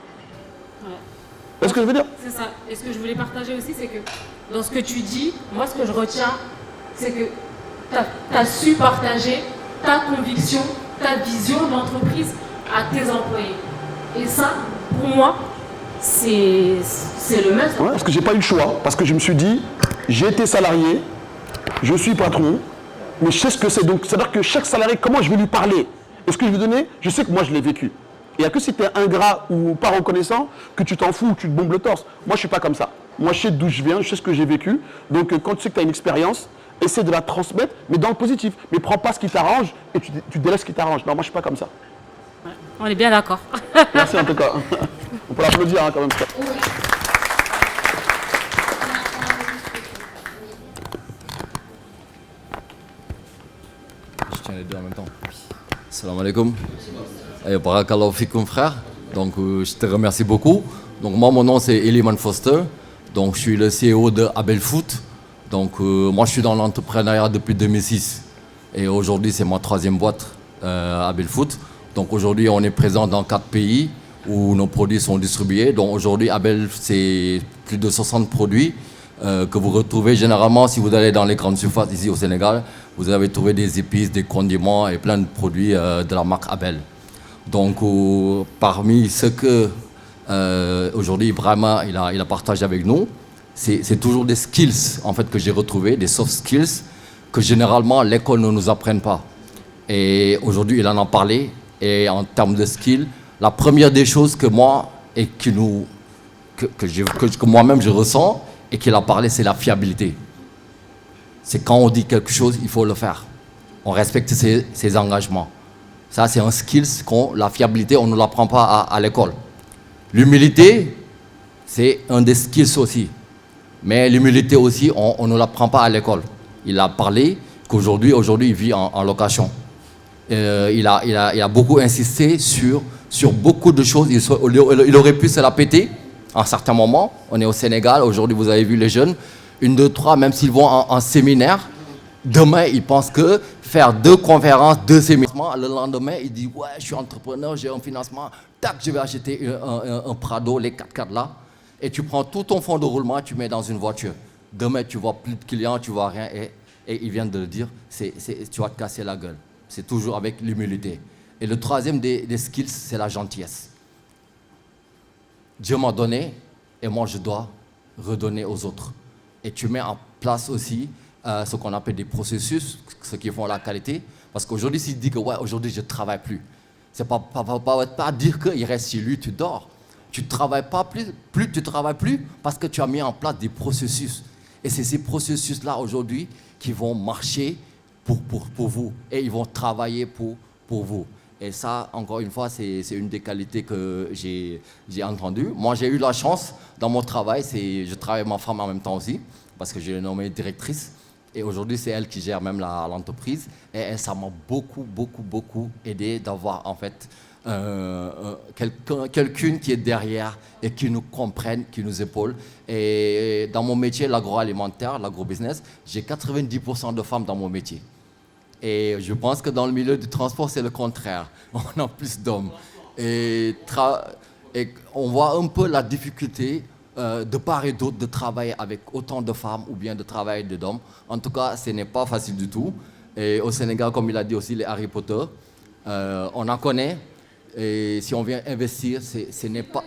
A: Ouais. C'est ce que je veux dire?
I: C'est ça. Et ce que je voulais partager aussi, c'est que dans ce que tu dis, moi ce que je retiens, c'est que tu as su partager ta conviction, ta vision d'entreprise à tes employés. Et ça, pour moi, c'est le maître.
A: Ouais, parce que j'ai pas eu le choix. Parce que je me suis dit, j'ai été salarié, je suis patron, mais je sais ce que c'est. Donc, c'est-à-dire que chaque salarié, comment je vais lui parler? Est-ce que je vais donner? Je sais que moi, je l'ai vécu. Il n'y a que si tu es ingrat ou pas reconnaissant que tu t'en fous ou tu te bombes le torse. Moi, je ne suis pas comme ça. Moi, je sais d'où je viens, je sais ce que j'ai vécu. Donc, quand tu sais que tu as une expérience, essaie de la transmettre, mais dans le positif. Mais prends pas ce qui t'arrange et tu délaisses ce qui t'arrange. Non, moi, je ne suis pas comme ça.
I: On est bien d'accord.
A: Merci en tout cas. On peut l'applaudir hein, quand même.
J: Je tiens les deux en même temps. Salam alaikum. Et barakallahu fikoum frère. Donc je te remercie beaucoup. Donc moi mon nom c'est Eliman Foster. Donc je suis le CEO de Abel Foot. Donc moi je suis dans l'entrepreneuriat depuis 2006. Et aujourd'hui c'est ma 3e boîte Abel Foot. Donc aujourd'hui on est présent dans 4 pays où nos produits sont distribués. Donc aujourd'hui Abel c'est plus de 60 produits que vous retrouvez généralement si vous allez dans les grandes surfaces ici au Sénégal. Vous avez trouvé des épices, des condiments et plein de produits de la marque Abel. Donc parmi ce que aujourd'hui Ibrahima il a partagé avec nous, c'est toujours des skills en fait que j'ai retrouvés, des soft skills que généralement l'école ne nous apprenne pas. Et aujourd'hui il en a parlé. Et en termes de skills, la première des choses que moi et que moi-même je ressens et qu'il a parlé, c'est la fiabilité. C'est quand on dit quelque chose, il faut le faire. On respecte ses engagements. Ça, c'est un skill, la fiabilité, on ne l'apprend pas à l'école. L'humilité, c'est un des skills aussi. Mais l'humilité aussi, on ne l'apprend pas à l'école. Il a parlé qu'aujourd'hui, il vit en location. Il a beaucoup insisté sur beaucoup de choses. Il aurait pu se la péter à un certain moment. On est au Sénégal, aujourd'hui vous avez vu les jeunes, 1, 2, 3, même s'ils vont en séminaire, demain ils pensent que faire 2 conférences, 2 séminaires, le lendemain il dit ouais je suis entrepreneur, j'ai un financement, tac je vais acheter un Prado, les 4x4 là, et tu prends tout ton fonds de roulement, tu mets dans une voiture. Demain tu vois plus de clients, tu vois rien, et ils viennent de le dire, tu vas te casser la gueule. C'est toujours avec l'humilité. Et le 3e des skills, c'est la gentillesse. Dieu m'a donné et moi je dois redonner aux autres. Et tu mets en place aussi ce qu'on appelle des processus, ceux qui font la qualité. Parce qu'aujourd'hui, s'il dit que ouais, aujourd'hui je ne travaille plus, c'est pas dire qu'il reste chez lui, tu dors. Tu ne travailles pas plus, tu travailles plus parce que tu as mis en place des processus. Et c'est ces processus-là aujourd'hui qui vont marcher pour vous et ils vont travailler pour vous. Et ça, encore une fois, c'est une des qualités que j'ai entendues. Moi, j'ai eu la chance dans mon travail, je travaille avec ma femme en même temps aussi, parce que je l'ai nommée directrice. Et aujourd'hui, c'est elle qui gère même l'entreprise. Et ça m'a beaucoup aidé d'avoir en fait quelqu'un qui est derrière et qui nous comprenne, qui nous épaule. Et dans mon métier, l'agroalimentaire, l'agrobusiness, j'ai 90% de femmes dans mon métier. Et je pense que dans le milieu du transport, c'est le contraire. On a plus d'hommes. Et on voit un peu la difficulté de part et d'autre de travailler avec autant de femmes ou bien de travailler avec d'hommes. En tout cas, ce n'est pas facile du tout. Et au Sénégal, comme il a dit aussi, les Harry Potter, on en connaît. Et si on vient investir, ce n'est pas...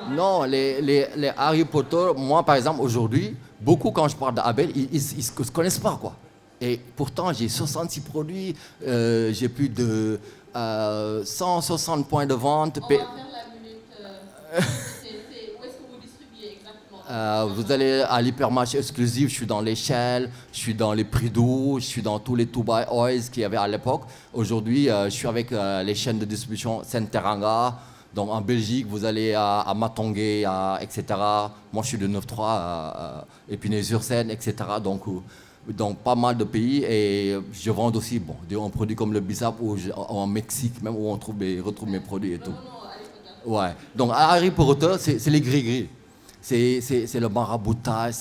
J: Non, les Harry Potter, moi par exemple, aujourd'hui, beaucoup quand je parle d'Abel, ils ne se connaissent pas, quoi. Et pourtant, j'ai 66 produits, j'ai plus de 160 points de vente. On va faire la minute. Où est-ce que vous distribuez exactement? Vous allez à l'hypermarché exclusif, je suis dans les Shell, je suis dans les Pridou, je suis dans tous les Dubai Oils qu'il y avait à l'époque. Aujourd'hui, je suis avec les chaînes de distribution Saint-Teranga. Donc en Belgique, vous allez à Matongué, etc. Moi, je suis de 9-3, Épinay-sur-Seine, etc. Donc pas mal de pays, et je vends aussi un produit comme le Bissap ou en Mexique même, où on retrouve mes produits et tout. Ouais. Donc à Harry Potter, c'est les gris-gris. C'est le maraboutage.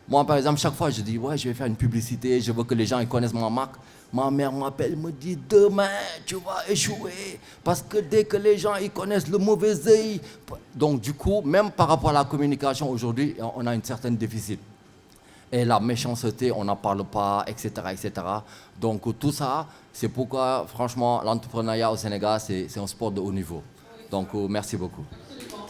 J: Moi par exemple, chaque fois je dis ouais, je vais faire une publicité, je veux que les gens ils connaissent ma marque. Ma mère m'appelle, me dit demain tu vas échouer parce que dès que les gens ils connaissent le mauvais œil. Donc du coup, même par rapport à la communication aujourd'hui, on a une certaine déficit. Et la méchanceté, on n'en parle pas, etc., etc. Donc tout ça, c'est pourquoi, franchement, l'entrepreneuriat au Sénégal, c'est un sport de haut niveau. Donc merci beaucoup. Absolument.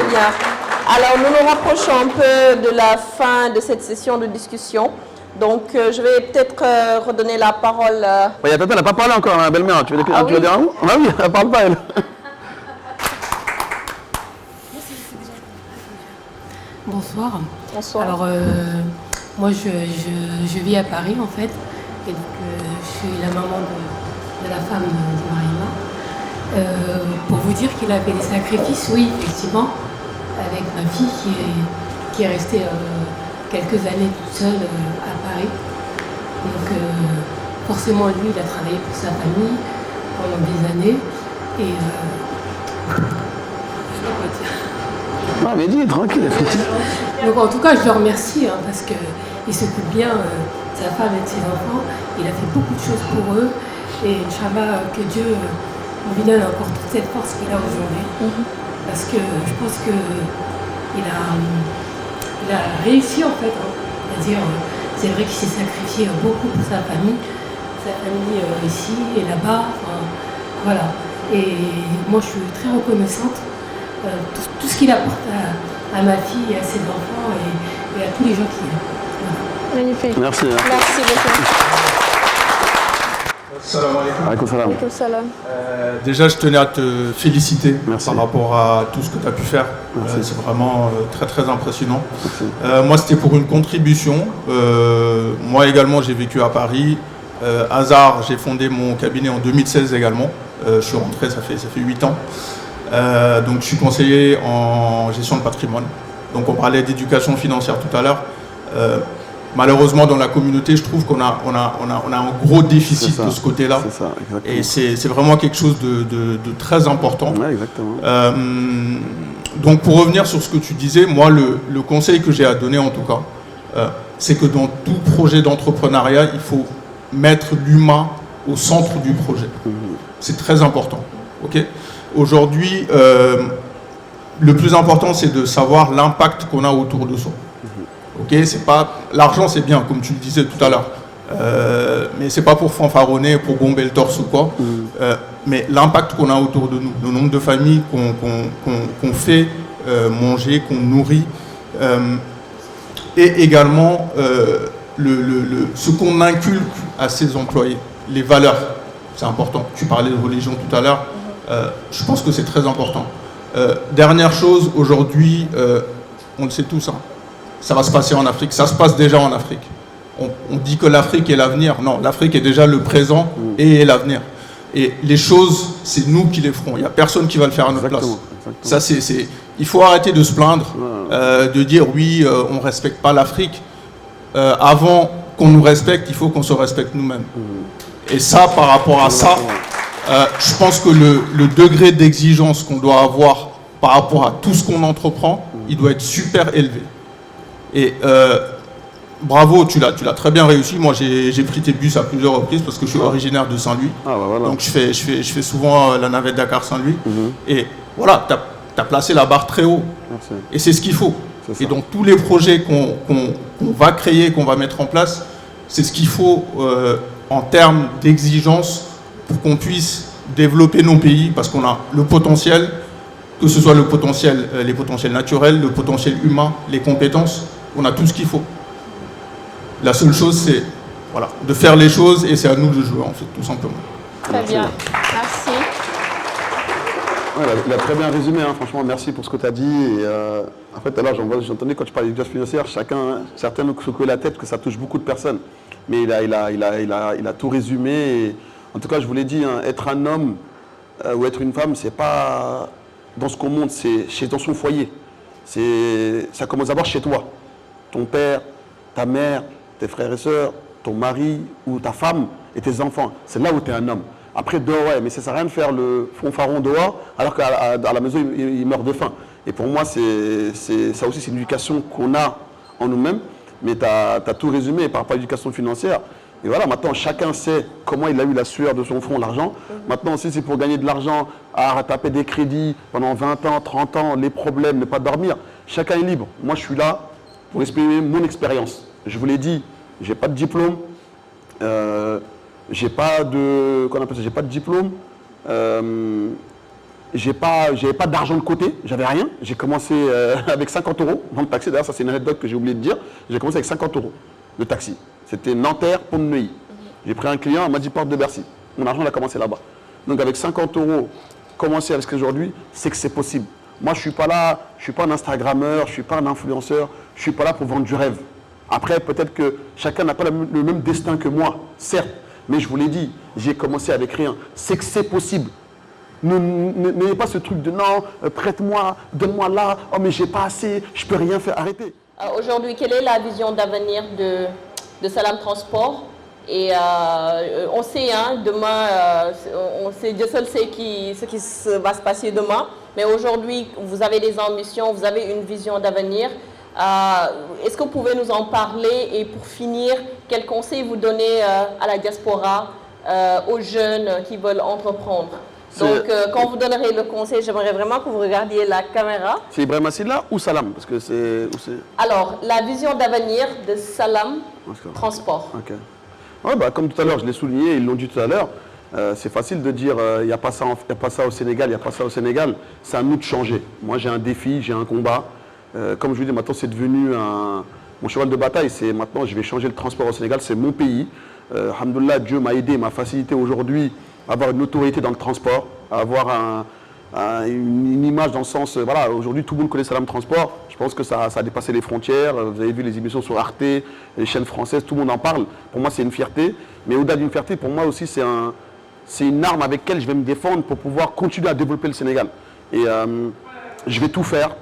B: Très bien. Alors, nous nous rapprochons un peu de la fin de cette session de discussion. Donc, je vais peut-être redonner la parole.
A: Il y a Tata, elle n'a pas parlé encore, ma belle-mère. Tu veux dire un mot? Ah oui, elle ne parle pas, elle.
K: Bonsoir.
B: Bonsoir.
K: Alors, moi, je vis à Paris, en fait. Et donc, je suis la maman de la femme de Marina. Pour vous dire qu'il a fait des sacrifices, oui, effectivement, avec ma fille qui est restée quelques années toute seule à Paris. Donc, forcément, lui, il a travaillé pour sa famille pendant des années. Et je sais pas quoi dire.
A: Non, mais dis, tranquille.
K: Donc, en tout cas, je le remercie parce qu'il s'occupe bien de sa femme et de ses enfants. Il a fait beaucoup de choses pour eux. Et Inch'Allah, que Dieu lui donne encore toute cette force qu'il a aujourd'hui. Parce que je pense qu'il a réussi en fait. C'est-à-dire, c'est vrai qu'il s'est sacrifié beaucoup pour sa famille ici et là-bas. Voilà. Et moi, je suis très reconnaissante. Tout ce qu'il apporte à ma fille, et à ses enfants et à tous les gens qui l'aiment. Voilà.
B: Magnifique.
A: Merci.
B: Merci beaucoup.
L: Salam alaikum.
B: Alaikum salam.
L: Déjà, je tenais à te féliciter par rapport à tout ce que tu as pu faire. C'est vraiment très très impressionnant. Moi, c'était pour une contribution. Moi également, j'ai vécu à Paris. Hasard, j'ai fondé mon cabinet en 2016 également. Je suis rentré, ça fait 8 ans. Donc, je suis conseiller en gestion de patrimoine. Donc, on parlait d'éducation financière tout à l'heure. Malheureusement, dans la communauté, je trouve qu'on a un gros déficit de ce côté-là. Et c'est vraiment quelque chose de très important.
A: Ouais, exactement.
L: Donc, pour revenir sur ce que tu disais, moi, le conseil que j'ai à donner, en tout cas, c'est que dans tout projet d'entrepreneuriat, il faut mettre l'humain au centre du projet. C'est très important. Okay ? Aujourd'hui, le plus important, c'est de savoir l'impact qu'on a autour de soi. Okay, c'est pas l'argent, c'est bien, comme tu le disais tout à l'heure, mais c'est pas pour fanfaronner, pour bomber le torse ou quoi. Mais l'impact qu'on a autour de nous, le nombre de familles qu'on fait manger, qu'on nourrit, et également ce qu'on inculque à ses employés, les valeurs, c'est important. Tu parlais de religion tout à l'heure, je pense que c'est très important. Dernière chose, aujourd'hui, on le sait tous, hein, ça va se passer en Afrique, ça se passe déjà en Afrique. On dit que l'Afrique est l'avenir. Non, l'Afrique est déjà le présent et est l'avenir. Et les choses, c'est nous qui les ferons. Il n'y a personne qui va le faire à notre place. Ça, il faut arrêter de se plaindre, de dire oui, on ne respecte pas l'Afrique. Avant qu'on nous respecte, il faut qu'on se respecte nous-mêmes. Et ça, par rapport à ça, je pense que le degré d'exigence qu'on doit avoir par rapport à tout ce qu'on entreprend, il doit être super élevé. Et bravo, tu l'as très bien réussi. Moi, j'ai pris tes bus à plusieurs reprises parce que je suis originaire de Saint-Louis. Donc, je fais souvent la navette Dakar-Saint-Louis. Et voilà, tu as placé la barre très haut. Et c'est ce qu'il faut. Et donc, tous les projets qu'on va créer, qu'on va mettre en place, c'est ce qu'il faut en termes d'exigence pour qu'on puisse développer nos pays parce qu'on a le potentiel, que ce soit les potentiels naturels, le potentiel humain, les compétences. On a tout ce qu'il faut. La seule chose, c'est de faire les choses et c'est à nous de jouer, en fait, tout simplement.
B: Très bien. Merci.
A: Ouais, il a très bien résumé, hein. Franchement, merci pour ce que tu as dit. Et, en fait, alors, j'entendais quand tu parlais d'éducation financière, certains nous secouaient la tête que ça touche beaucoup de personnes. Mais il a tout résumé. Et, en tout cas, je vous l'ai dit, hein, être un homme ou être une femme, c'est pas dans ce qu'on monte, c'est dans son foyer. Ça commence d'abord chez toi. Ton père, ta mère, tes frères et sœurs, ton mari ou ta femme et tes enfants. C'est là où tu es un homme. Après, dehors, ouais, mais ça ne sert à rien de faire le fanfaron dehors alors qu'à la maison, il meurt de faim. Et pour moi, ça aussi, c'est une éducation qu'on a en nous-mêmes. Mais tu as tout résumé par rapport à l'éducation financière. Et voilà, maintenant, chacun sait comment il a eu la sueur de son front, l'argent. Maintenant, si c'est pour gagner de l'argent, à taper des crédits pendant 20 ans, 30 ans, les problèmes, ne pas dormir, chacun est libre. Moi, je suis là pour exprimer mon expérience. Je vous l'ai dit, je n'ai pas de diplôme. J'ai pas de diplôme. j'avais pas d'argent de côté, j'avais rien. J'ai commencé avec 50 € dans le taxi. D'ailleurs, ça c'est une anecdote que j'ai oublié de dire. J'ai commencé avec 50 € de taxi. C'était Nanterre, Pont-de-Neuilly. J'ai pris un client, il m'a dit porte de Bercy. Mon argent il a commencé là-bas. Donc avec 50 €, commencer avec ce qu'aujourd'hui, c'est que c'est possible. Moi, je suis pas là, je suis pas un Instagrammeur, je suis pas un influenceur, je suis pas là pour vendre du rêve. Après, peut-être que chacun n'a pas le même destin que moi, certes. Mais je vous l'ai dit, j'ai commencé avec rien. C'est que c'est possible. N'ayez pas ce truc de non, prête-moi, donne-moi là, oh mais j'ai pas assez, je peux rien faire, arrêtez.
B: Aujourd'hui, quelle est la vision d'avenir de Salam Transport? Et on sait, hein, demain, on sait, Dieu seul sait ce qui va se passer demain. Mais aujourd'hui, vous avez des ambitions, vous avez une vision d'avenir. Est-ce que vous pouvez nous en parler? Et pour finir, quel conseil vous donnez à la diaspora, aux jeunes qui veulent entreprendre? Donc, quand vous donnerez le conseil, j'aimerais vraiment que vous regardiez la caméra.
A: C'est Ibrahim Assila ou Salam? Parce que c'est...
B: Alors, la vision d'avenir de Salam Transport.
A: Okay. Ouais, bah, comme tout à l'heure, je l'ai souligné, ils l'ont dit tout à l'heure, c'est facile de dire il n'y a pas ça au Sénégal, il n'y a pas ça au Sénégal. C'est à nous de changer. Moi, j'ai un défi, j'ai un combat. Comme je vous dis, maintenant, c'est devenu mon cheval de bataille. C'est maintenant, je vais changer le transport au Sénégal. C'est mon pays. Alhamdoulilah, Dieu m'a aidé, m'a facilité aujourd'hui à avoir une autorité dans le transport, à avoir une image dans le sens, voilà, aujourd'hui tout le monde connaît Salam Transport, je pense que ça a dépassé les frontières, vous avez vu les émissions sur Arte, les chaînes françaises, tout le monde en parle, pour moi c'est une fierté, mais au-delà d'une fierté, pour moi aussi c'est une arme avec laquelle je vais me défendre pour pouvoir continuer à développer le Sénégal. Et je vais tout faire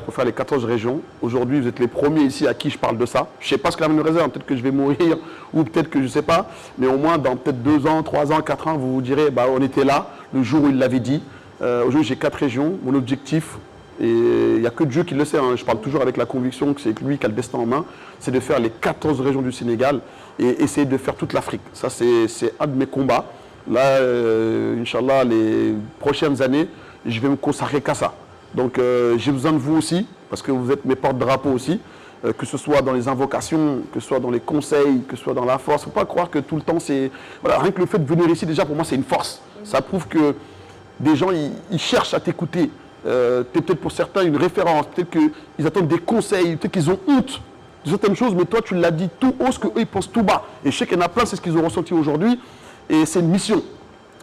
A: pour faire les 14 régions. Aujourd'hui, vous êtes les premiers ici à qui je parle de ça. Je ne sais pas ce que l'avenir me réserve, peut-être que je vais mourir ou peut-être que je ne sais pas, mais au moins dans peut-être 2 ans, 3 ans, 4 ans, vous vous direz, bah, on était là le jour où il l'avait dit. Aujourd'hui, j'ai 4 régions. Mon objectif, et il n'y a que Dieu qui le sait, hein, je parle toujours avec la conviction que c'est lui qui a le destin en main, c'est de faire les 14 régions du Sénégal et essayer de faire toute l'Afrique. Ça, c'est un de mes combats. Là, Inch'Allah, les prochaines années, je vais me consacrer qu'à ça. Donc, j'ai besoin de vous aussi, parce que vous êtes mes porte-drapeaux aussi, que ce soit dans les invocations, que ce soit dans les conseils, que ce soit dans la force. Il ne faut pas croire que tout le temps, c'est... Voilà, rien que le fait de venir ici, déjà, pour moi, c'est une force. Ça prouve que des gens, ils cherchent à t'écouter. Tu es peut-être pour certains une référence, peut-être qu'ils attendent des conseils, peut-être qu'ils ont honte de certaines choses, mais toi, tu l'as dit tout haut, ce qu'eux, ils pensent tout bas. Et je sais qu'il y en a plein, c'est ce qu'ils ont ressenti aujourd'hui, et c'est une mission.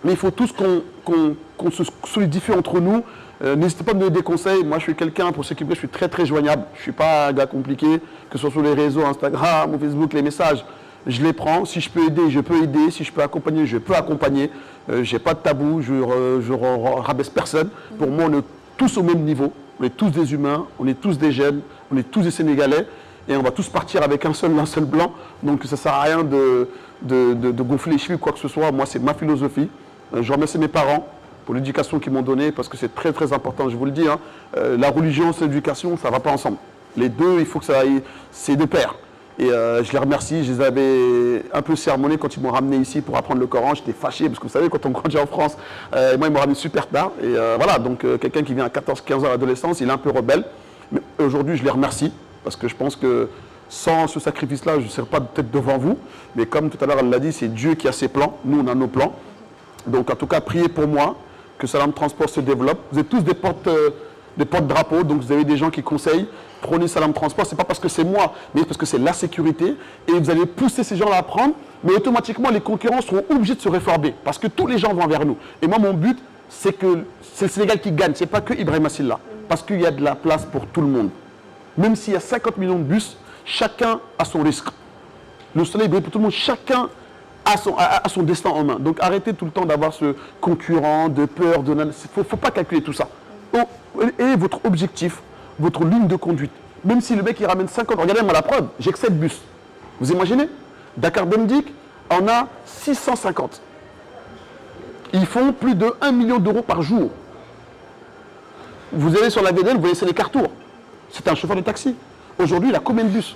A: Mais il faut tous qu'on se solidifie entre nous. N'hésitez pas à me donner des conseils. Moi, je suis quelqu'un, pour ceux qui veulent, je suis très très joignable. Je ne suis pas un gars compliqué, que ce soit sur les réseaux, Instagram ou Facebook, les messages. Je les prends. Si je peux aider, je peux aider. Si je peux accompagner, je peux accompagner. Je n'ai pas de tabou, je ne rabaisse personne. Pour moi, on est tous au même niveau. On est tous des humains, on est tous des jeunes, on est tous des Sénégalais. Et on va tous partir avec un seul blanc. Donc ça ne sert à rien de gonfler les cheveux ou quoi que ce soit. Moi, c'est ma philosophie. Je remercie mes parents pour l'éducation qu'ils m'ont donnée, parce que c'est très très important, je vous le dis. Hein. La religion et l'éducation, ça ne va pas ensemble. Les deux, il faut que ça aille, c'est de pair. Et je les remercie, je les avais un peu sermonnés quand ils m'ont ramené ici pour apprendre le Coran. J'étais fâché, parce que vous savez, quand on grandit en France, moi, ils m'ont ramené super tard. Et voilà, donc quelqu'un qui vient à 14-15 ans à l'adolescence, il est un peu rebelle. Mais aujourd'hui, je les remercie, parce que je pense que sans ce sacrifice-là, je ne serais pas peut-être devant vous. Mais comme tout à l'heure, elle l'a dit, c'est Dieu qui a ses plans. Nous, on a nos plans. Donc, en tout cas, priez pour moi, que Salam Transport se développe. Vous êtes tous des porte-drapeaux, donc vous avez des gens qui conseillent. Prenez Salam Transport, ce n'est pas parce que c'est moi, mais parce que c'est la sécurité. Et vous allez pousser ces gens-là à prendre, mais automatiquement, les concurrents seront obligés de se réformer, parce que tous les gens vont vers nous. Et moi, mon but, c'est que c'est le Sénégal qui gagne, ce n'est pas que Ibrahim Assila, parce qu'il y a de la place pour tout le monde. Même s'il y a 50 millions de bus, chacun a son risque. Le soleil brille pour tout le monde, chacun a son destin en main. Donc arrêtez tout le temps d'avoir ce concurrent, de peur, il ne faut pas calculer tout ça. Et votre objectif, votre ligne de conduite, même si le mec il ramène 50, regardez-moi la preuve, j'ai que 7 bus. Vous imaginez? Dakar Demdik en a 650. Ils font plus de 1 million d'euros par jour. Vous allez sur la VDN, vous voyez c'est les cartours. C'est un chauffeur de taxi. Aujourd'hui, il a combien de bus?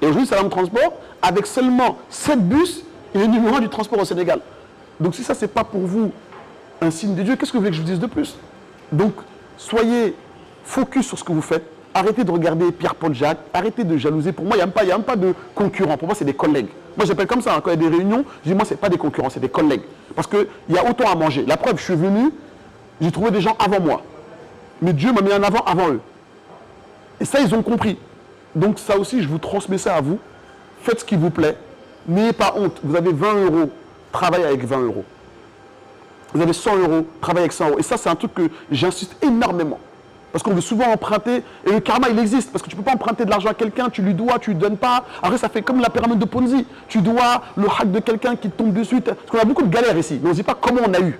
A: Et aujourd'hui, Salam Transport, avec seulement 7 bus, il est numéro 1 du transport au Sénégal. Donc si ça, c'est pas pour vous un signe de Dieu, qu'est-ce que vous voulez que je vous dise de plus? Donc, soyez focus sur ce que vous faites. Arrêtez de regarder Pierre-Paul Jacques. Arrêtez de jalouser. Pour moi, il n'y a même pas de concurrents. Pour moi, c'est des collègues. Moi, j'appelle comme ça. Hein, quand il y a des réunions, je dis, moi, ce n'est pas des concurrents, c'est des collègues. Parce qu'il y a autant à manger. La preuve, je suis venu, j'ai trouvé des gens avant moi. Mais Dieu m'a mis en avant avant eux. Et ça, ils ont compris. Donc ça aussi, je vous transmets ça à vous. Faites ce qui vous plaît. N'ayez pas honte. Vous avez 20 €, travaillez avec 20 €. Vous avez 100 €, travaillez avec 100 €. Et ça, c'est un truc que j'insiste énormément. Parce qu'on veut souvent emprunter, et le karma, il existe. Parce que tu ne peux pas emprunter de l'argent à quelqu'un, tu lui dois, tu ne lui donnes pas. Après, ça fait comme la pyramide de Ponzi. Tu dois le hack de quelqu'un qui tombe dessus. Parce qu'on a beaucoup de galères ici, mais on ne dit pas comment on a eu.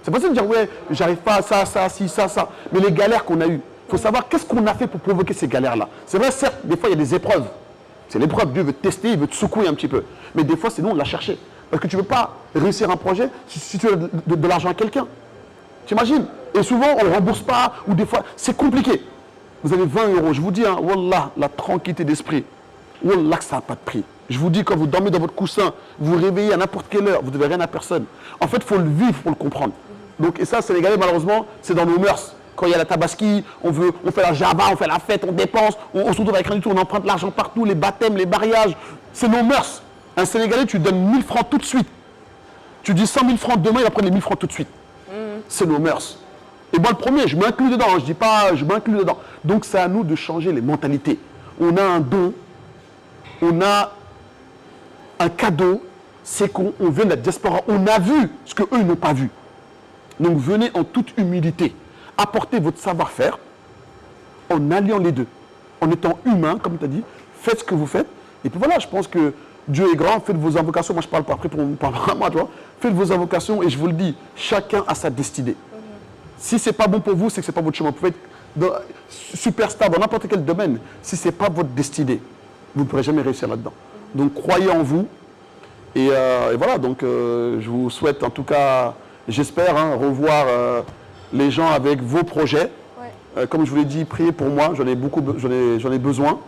A: C'est pas ça de dire, ouais, j'arrive pas à ça, ça, si, ça. Mais les galères qu'on a eues, il faut savoir qu'est-ce qu'on a fait pour provoquer ces galères-là. C'est vrai, certes, des fois, il y a des épreuves. C'est l'épreuve, Dieu veut te tester, il veut te secouer un petit peu. Mais des fois, c'est nous, on l'a cherché. Parce que tu ne peux pas réussir un projet si tu as de l'argent à quelqu'un. T'imagines? Et souvent, on ne rembourse pas, ou des fois, c'est compliqué. Vous avez 20 €, je vous dis, hein, wallah, la tranquillité d'esprit, wallah, que ça n'a pas de prix. Je vous dis, quand vous dormez dans votre coussin, vous vous réveillez à n'importe quelle heure, vous ne devez rien à personne. En fait, il faut le vivre pour le comprendre. Donc, et ça, Sénégalais, malheureusement, c'est dans nos mœurs. Quand il y a la tabaski, on fait la java, on fait la fête, on dépense, on se retrouve avec rien du tout, on emprunte l'argent partout, les baptêmes, les mariages. C'est nos mœurs. Un Sénégalais, tu lui donnes 1000 francs tout de suite. Tu dis 100 000 francs demain, il va prendre les 1000 francs tout de suite. C'est nos mœurs. Et moi, le premier, je m'inclus dedans, hein, je dis pas, je m'inclus dedans. Donc, c'est à nous de changer les mentalités. On a un don, on a un cadeau, c'est qu'on vient de la diaspora. On a vu ce qu'eux n'ont pas vu. Donc, venez en toute humilité. Apportez votre savoir-faire en alliant les deux. En étant humain, comme tu as dit, faites ce que vous faites. Et puis voilà, je pense que Dieu est grand, faites vos invocations. Moi, je parle pas après pour moi, tu vois. Faites vos invocations et je vous le dis, chacun a sa destinée. Si ce n'est pas bon pour vous, c'est que ce n'est pas votre chemin. Vous pouvez être superstar dans n'importe quel domaine. Si ce n'est pas votre destinée, vous ne pourrez jamais réussir là-dedans. Donc, croyez en vous. Et voilà, donc je vous souhaite en tout cas, j'espère, hein, revoir les gens avec vos projets. Ouais. Comme je vous l'ai dit, priez pour moi, j'en ai besoin.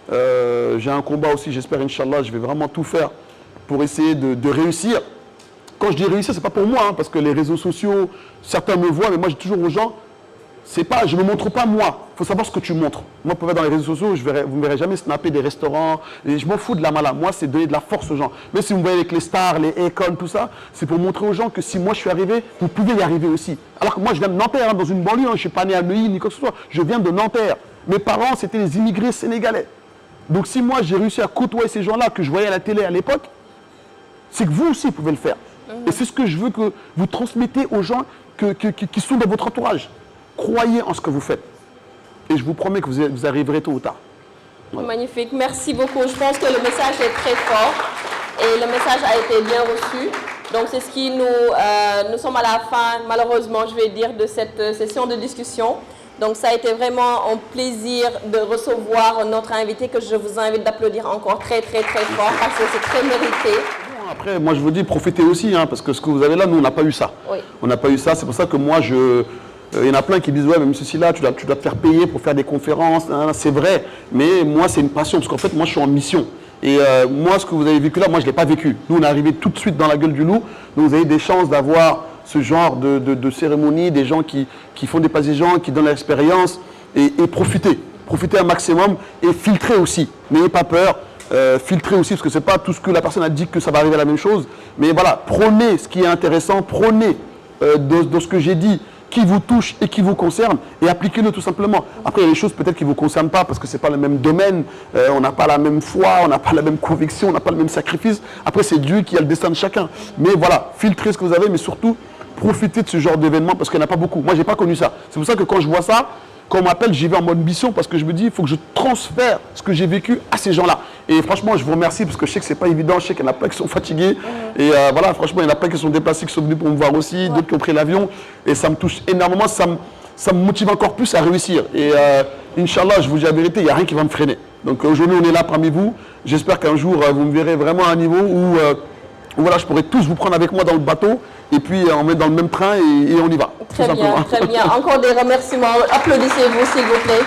A: J'ai un combat aussi, j'espère, Inch'Allah, je vais vraiment tout faire pour essayer de réussir. Quand je dis réussir, ce n'est pas pour moi, hein, parce que les réseaux sociaux, certains me voient, mais moi, je dis toujours aux gens, je ne me montre pas moi, il faut savoir ce que tu montres. Moi, pour être dans les réseaux sociaux, vous ne me verrez jamais snapper des restaurants, et je m'en fous de la mala. Moi, c'est donner de la force aux gens. Mais si vous me voyez avec les stars, les écoles, tout ça, c'est pour montrer aux gens que si moi, je suis arrivé, vous pouvez y arriver aussi. Alors que moi, je viens de Nanterre, hein, dans une banlieue, hein, je ne suis pas né à Neuilly, ni quoi que ce soit, je viens de Nanterre. Mes parents, c'était les immigrés sénégalais. Donc si moi, j'ai réussi à côtoyer ces gens-là que je voyais à la télé à l'époque, c'est que vous aussi, vous pouvez le faire. Et c'est ce que je veux que vous transmettez aux gens qui sont dans votre entourage. Croyez en ce que vous faites. Et je vous promets que vous arriverez tôt ou tard. Voilà.
B: Magnifique, merci beaucoup. Je pense que le message est très fort et le message a été bien reçu. Donc c'est ce qui nous sommes à la fin, malheureusement, je vais dire, de cette session de discussion. Donc ça a été vraiment un plaisir de recevoir notre invité que je vous invite d'applaudir encore très très très fort parce que c'est très mérité.
A: Après, moi je vous dis, profitez aussi, hein, parce que ce que vous avez là, nous on n'a pas eu ça. Oui. On n'a pas eu ça, c'est pour ça que moi il y en a plein qui disent, ouais, même ceci là, tu dois te faire payer pour faire des conférences, hein, c'est vrai, mais moi c'est une passion, parce qu'en fait moi je suis en mission. Et moi ce que vous avez vécu là, moi je ne l'ai pas vécu. Nous on est arrivé tout de suite dans la gueule du loup, donc vous avez des chances d'avoir ce genre de cérémonie, des gens qui font des passes des gens, qui donnent l'expérience, et profitez un maximum, et filtrez aussi, n'ayez pas peur. Filtrer aussi, parce que ce n'est pas tout ce que la personne a dit que ça va arriver à la même chose. Mais voilà, prenez ce qui est intéressant, prenez de ce que j'ai dit, qui vous touche et qui vous concerne, et appliquez-le tout simplement. Après, il y a des choses peut-être qui ne vous concernent pas, parce que ce n'est pas le même domaine, on n'a pas la même foi, on n'a pas la même conviction, on n'a pas le même sacrifice. Après, c'est Dieu qui a le destin de chacun. Mais voilà, filtrez ce que vous avez, mais surtout, profitez de ce genre d'événement, parce qu'il n'y en a pas beaucoup. Moi, je n'ai pas connu ça. C'est pour ça que quand je vois ça, quand on m'appelle, j'y vais en mode mission parce que je me dis, il faut que je transfère ce que j'ai vécu à ces gens-là. Et franchement, je vous remercie parce que je sais que ce n'est pas évident, je sais qu'il y en a plein qui sont fatigués. Et voilà, franchement, il y en a plein qui sont déplacés, qui sont venus pour me voir aussi, d'autres qui ont pris l'avion. Et ça me touche énormément, ça me motive encore plus à réussir. Et Inch'Allah, je vous dis la vérité, il n'y a rien qui va me freiner. Donc aujourd'hui, on est là parmi vous. J'espère qu'un jour, vous me verrez vraiment à un niveau où voilà, je pourrai tous vous prendre avec moi dans le bateau. Et puis on met dans le même train et on y va.
B: Très bien, très bien. Encore des remerciements. Applaudissez-vous, s'il vous plaît.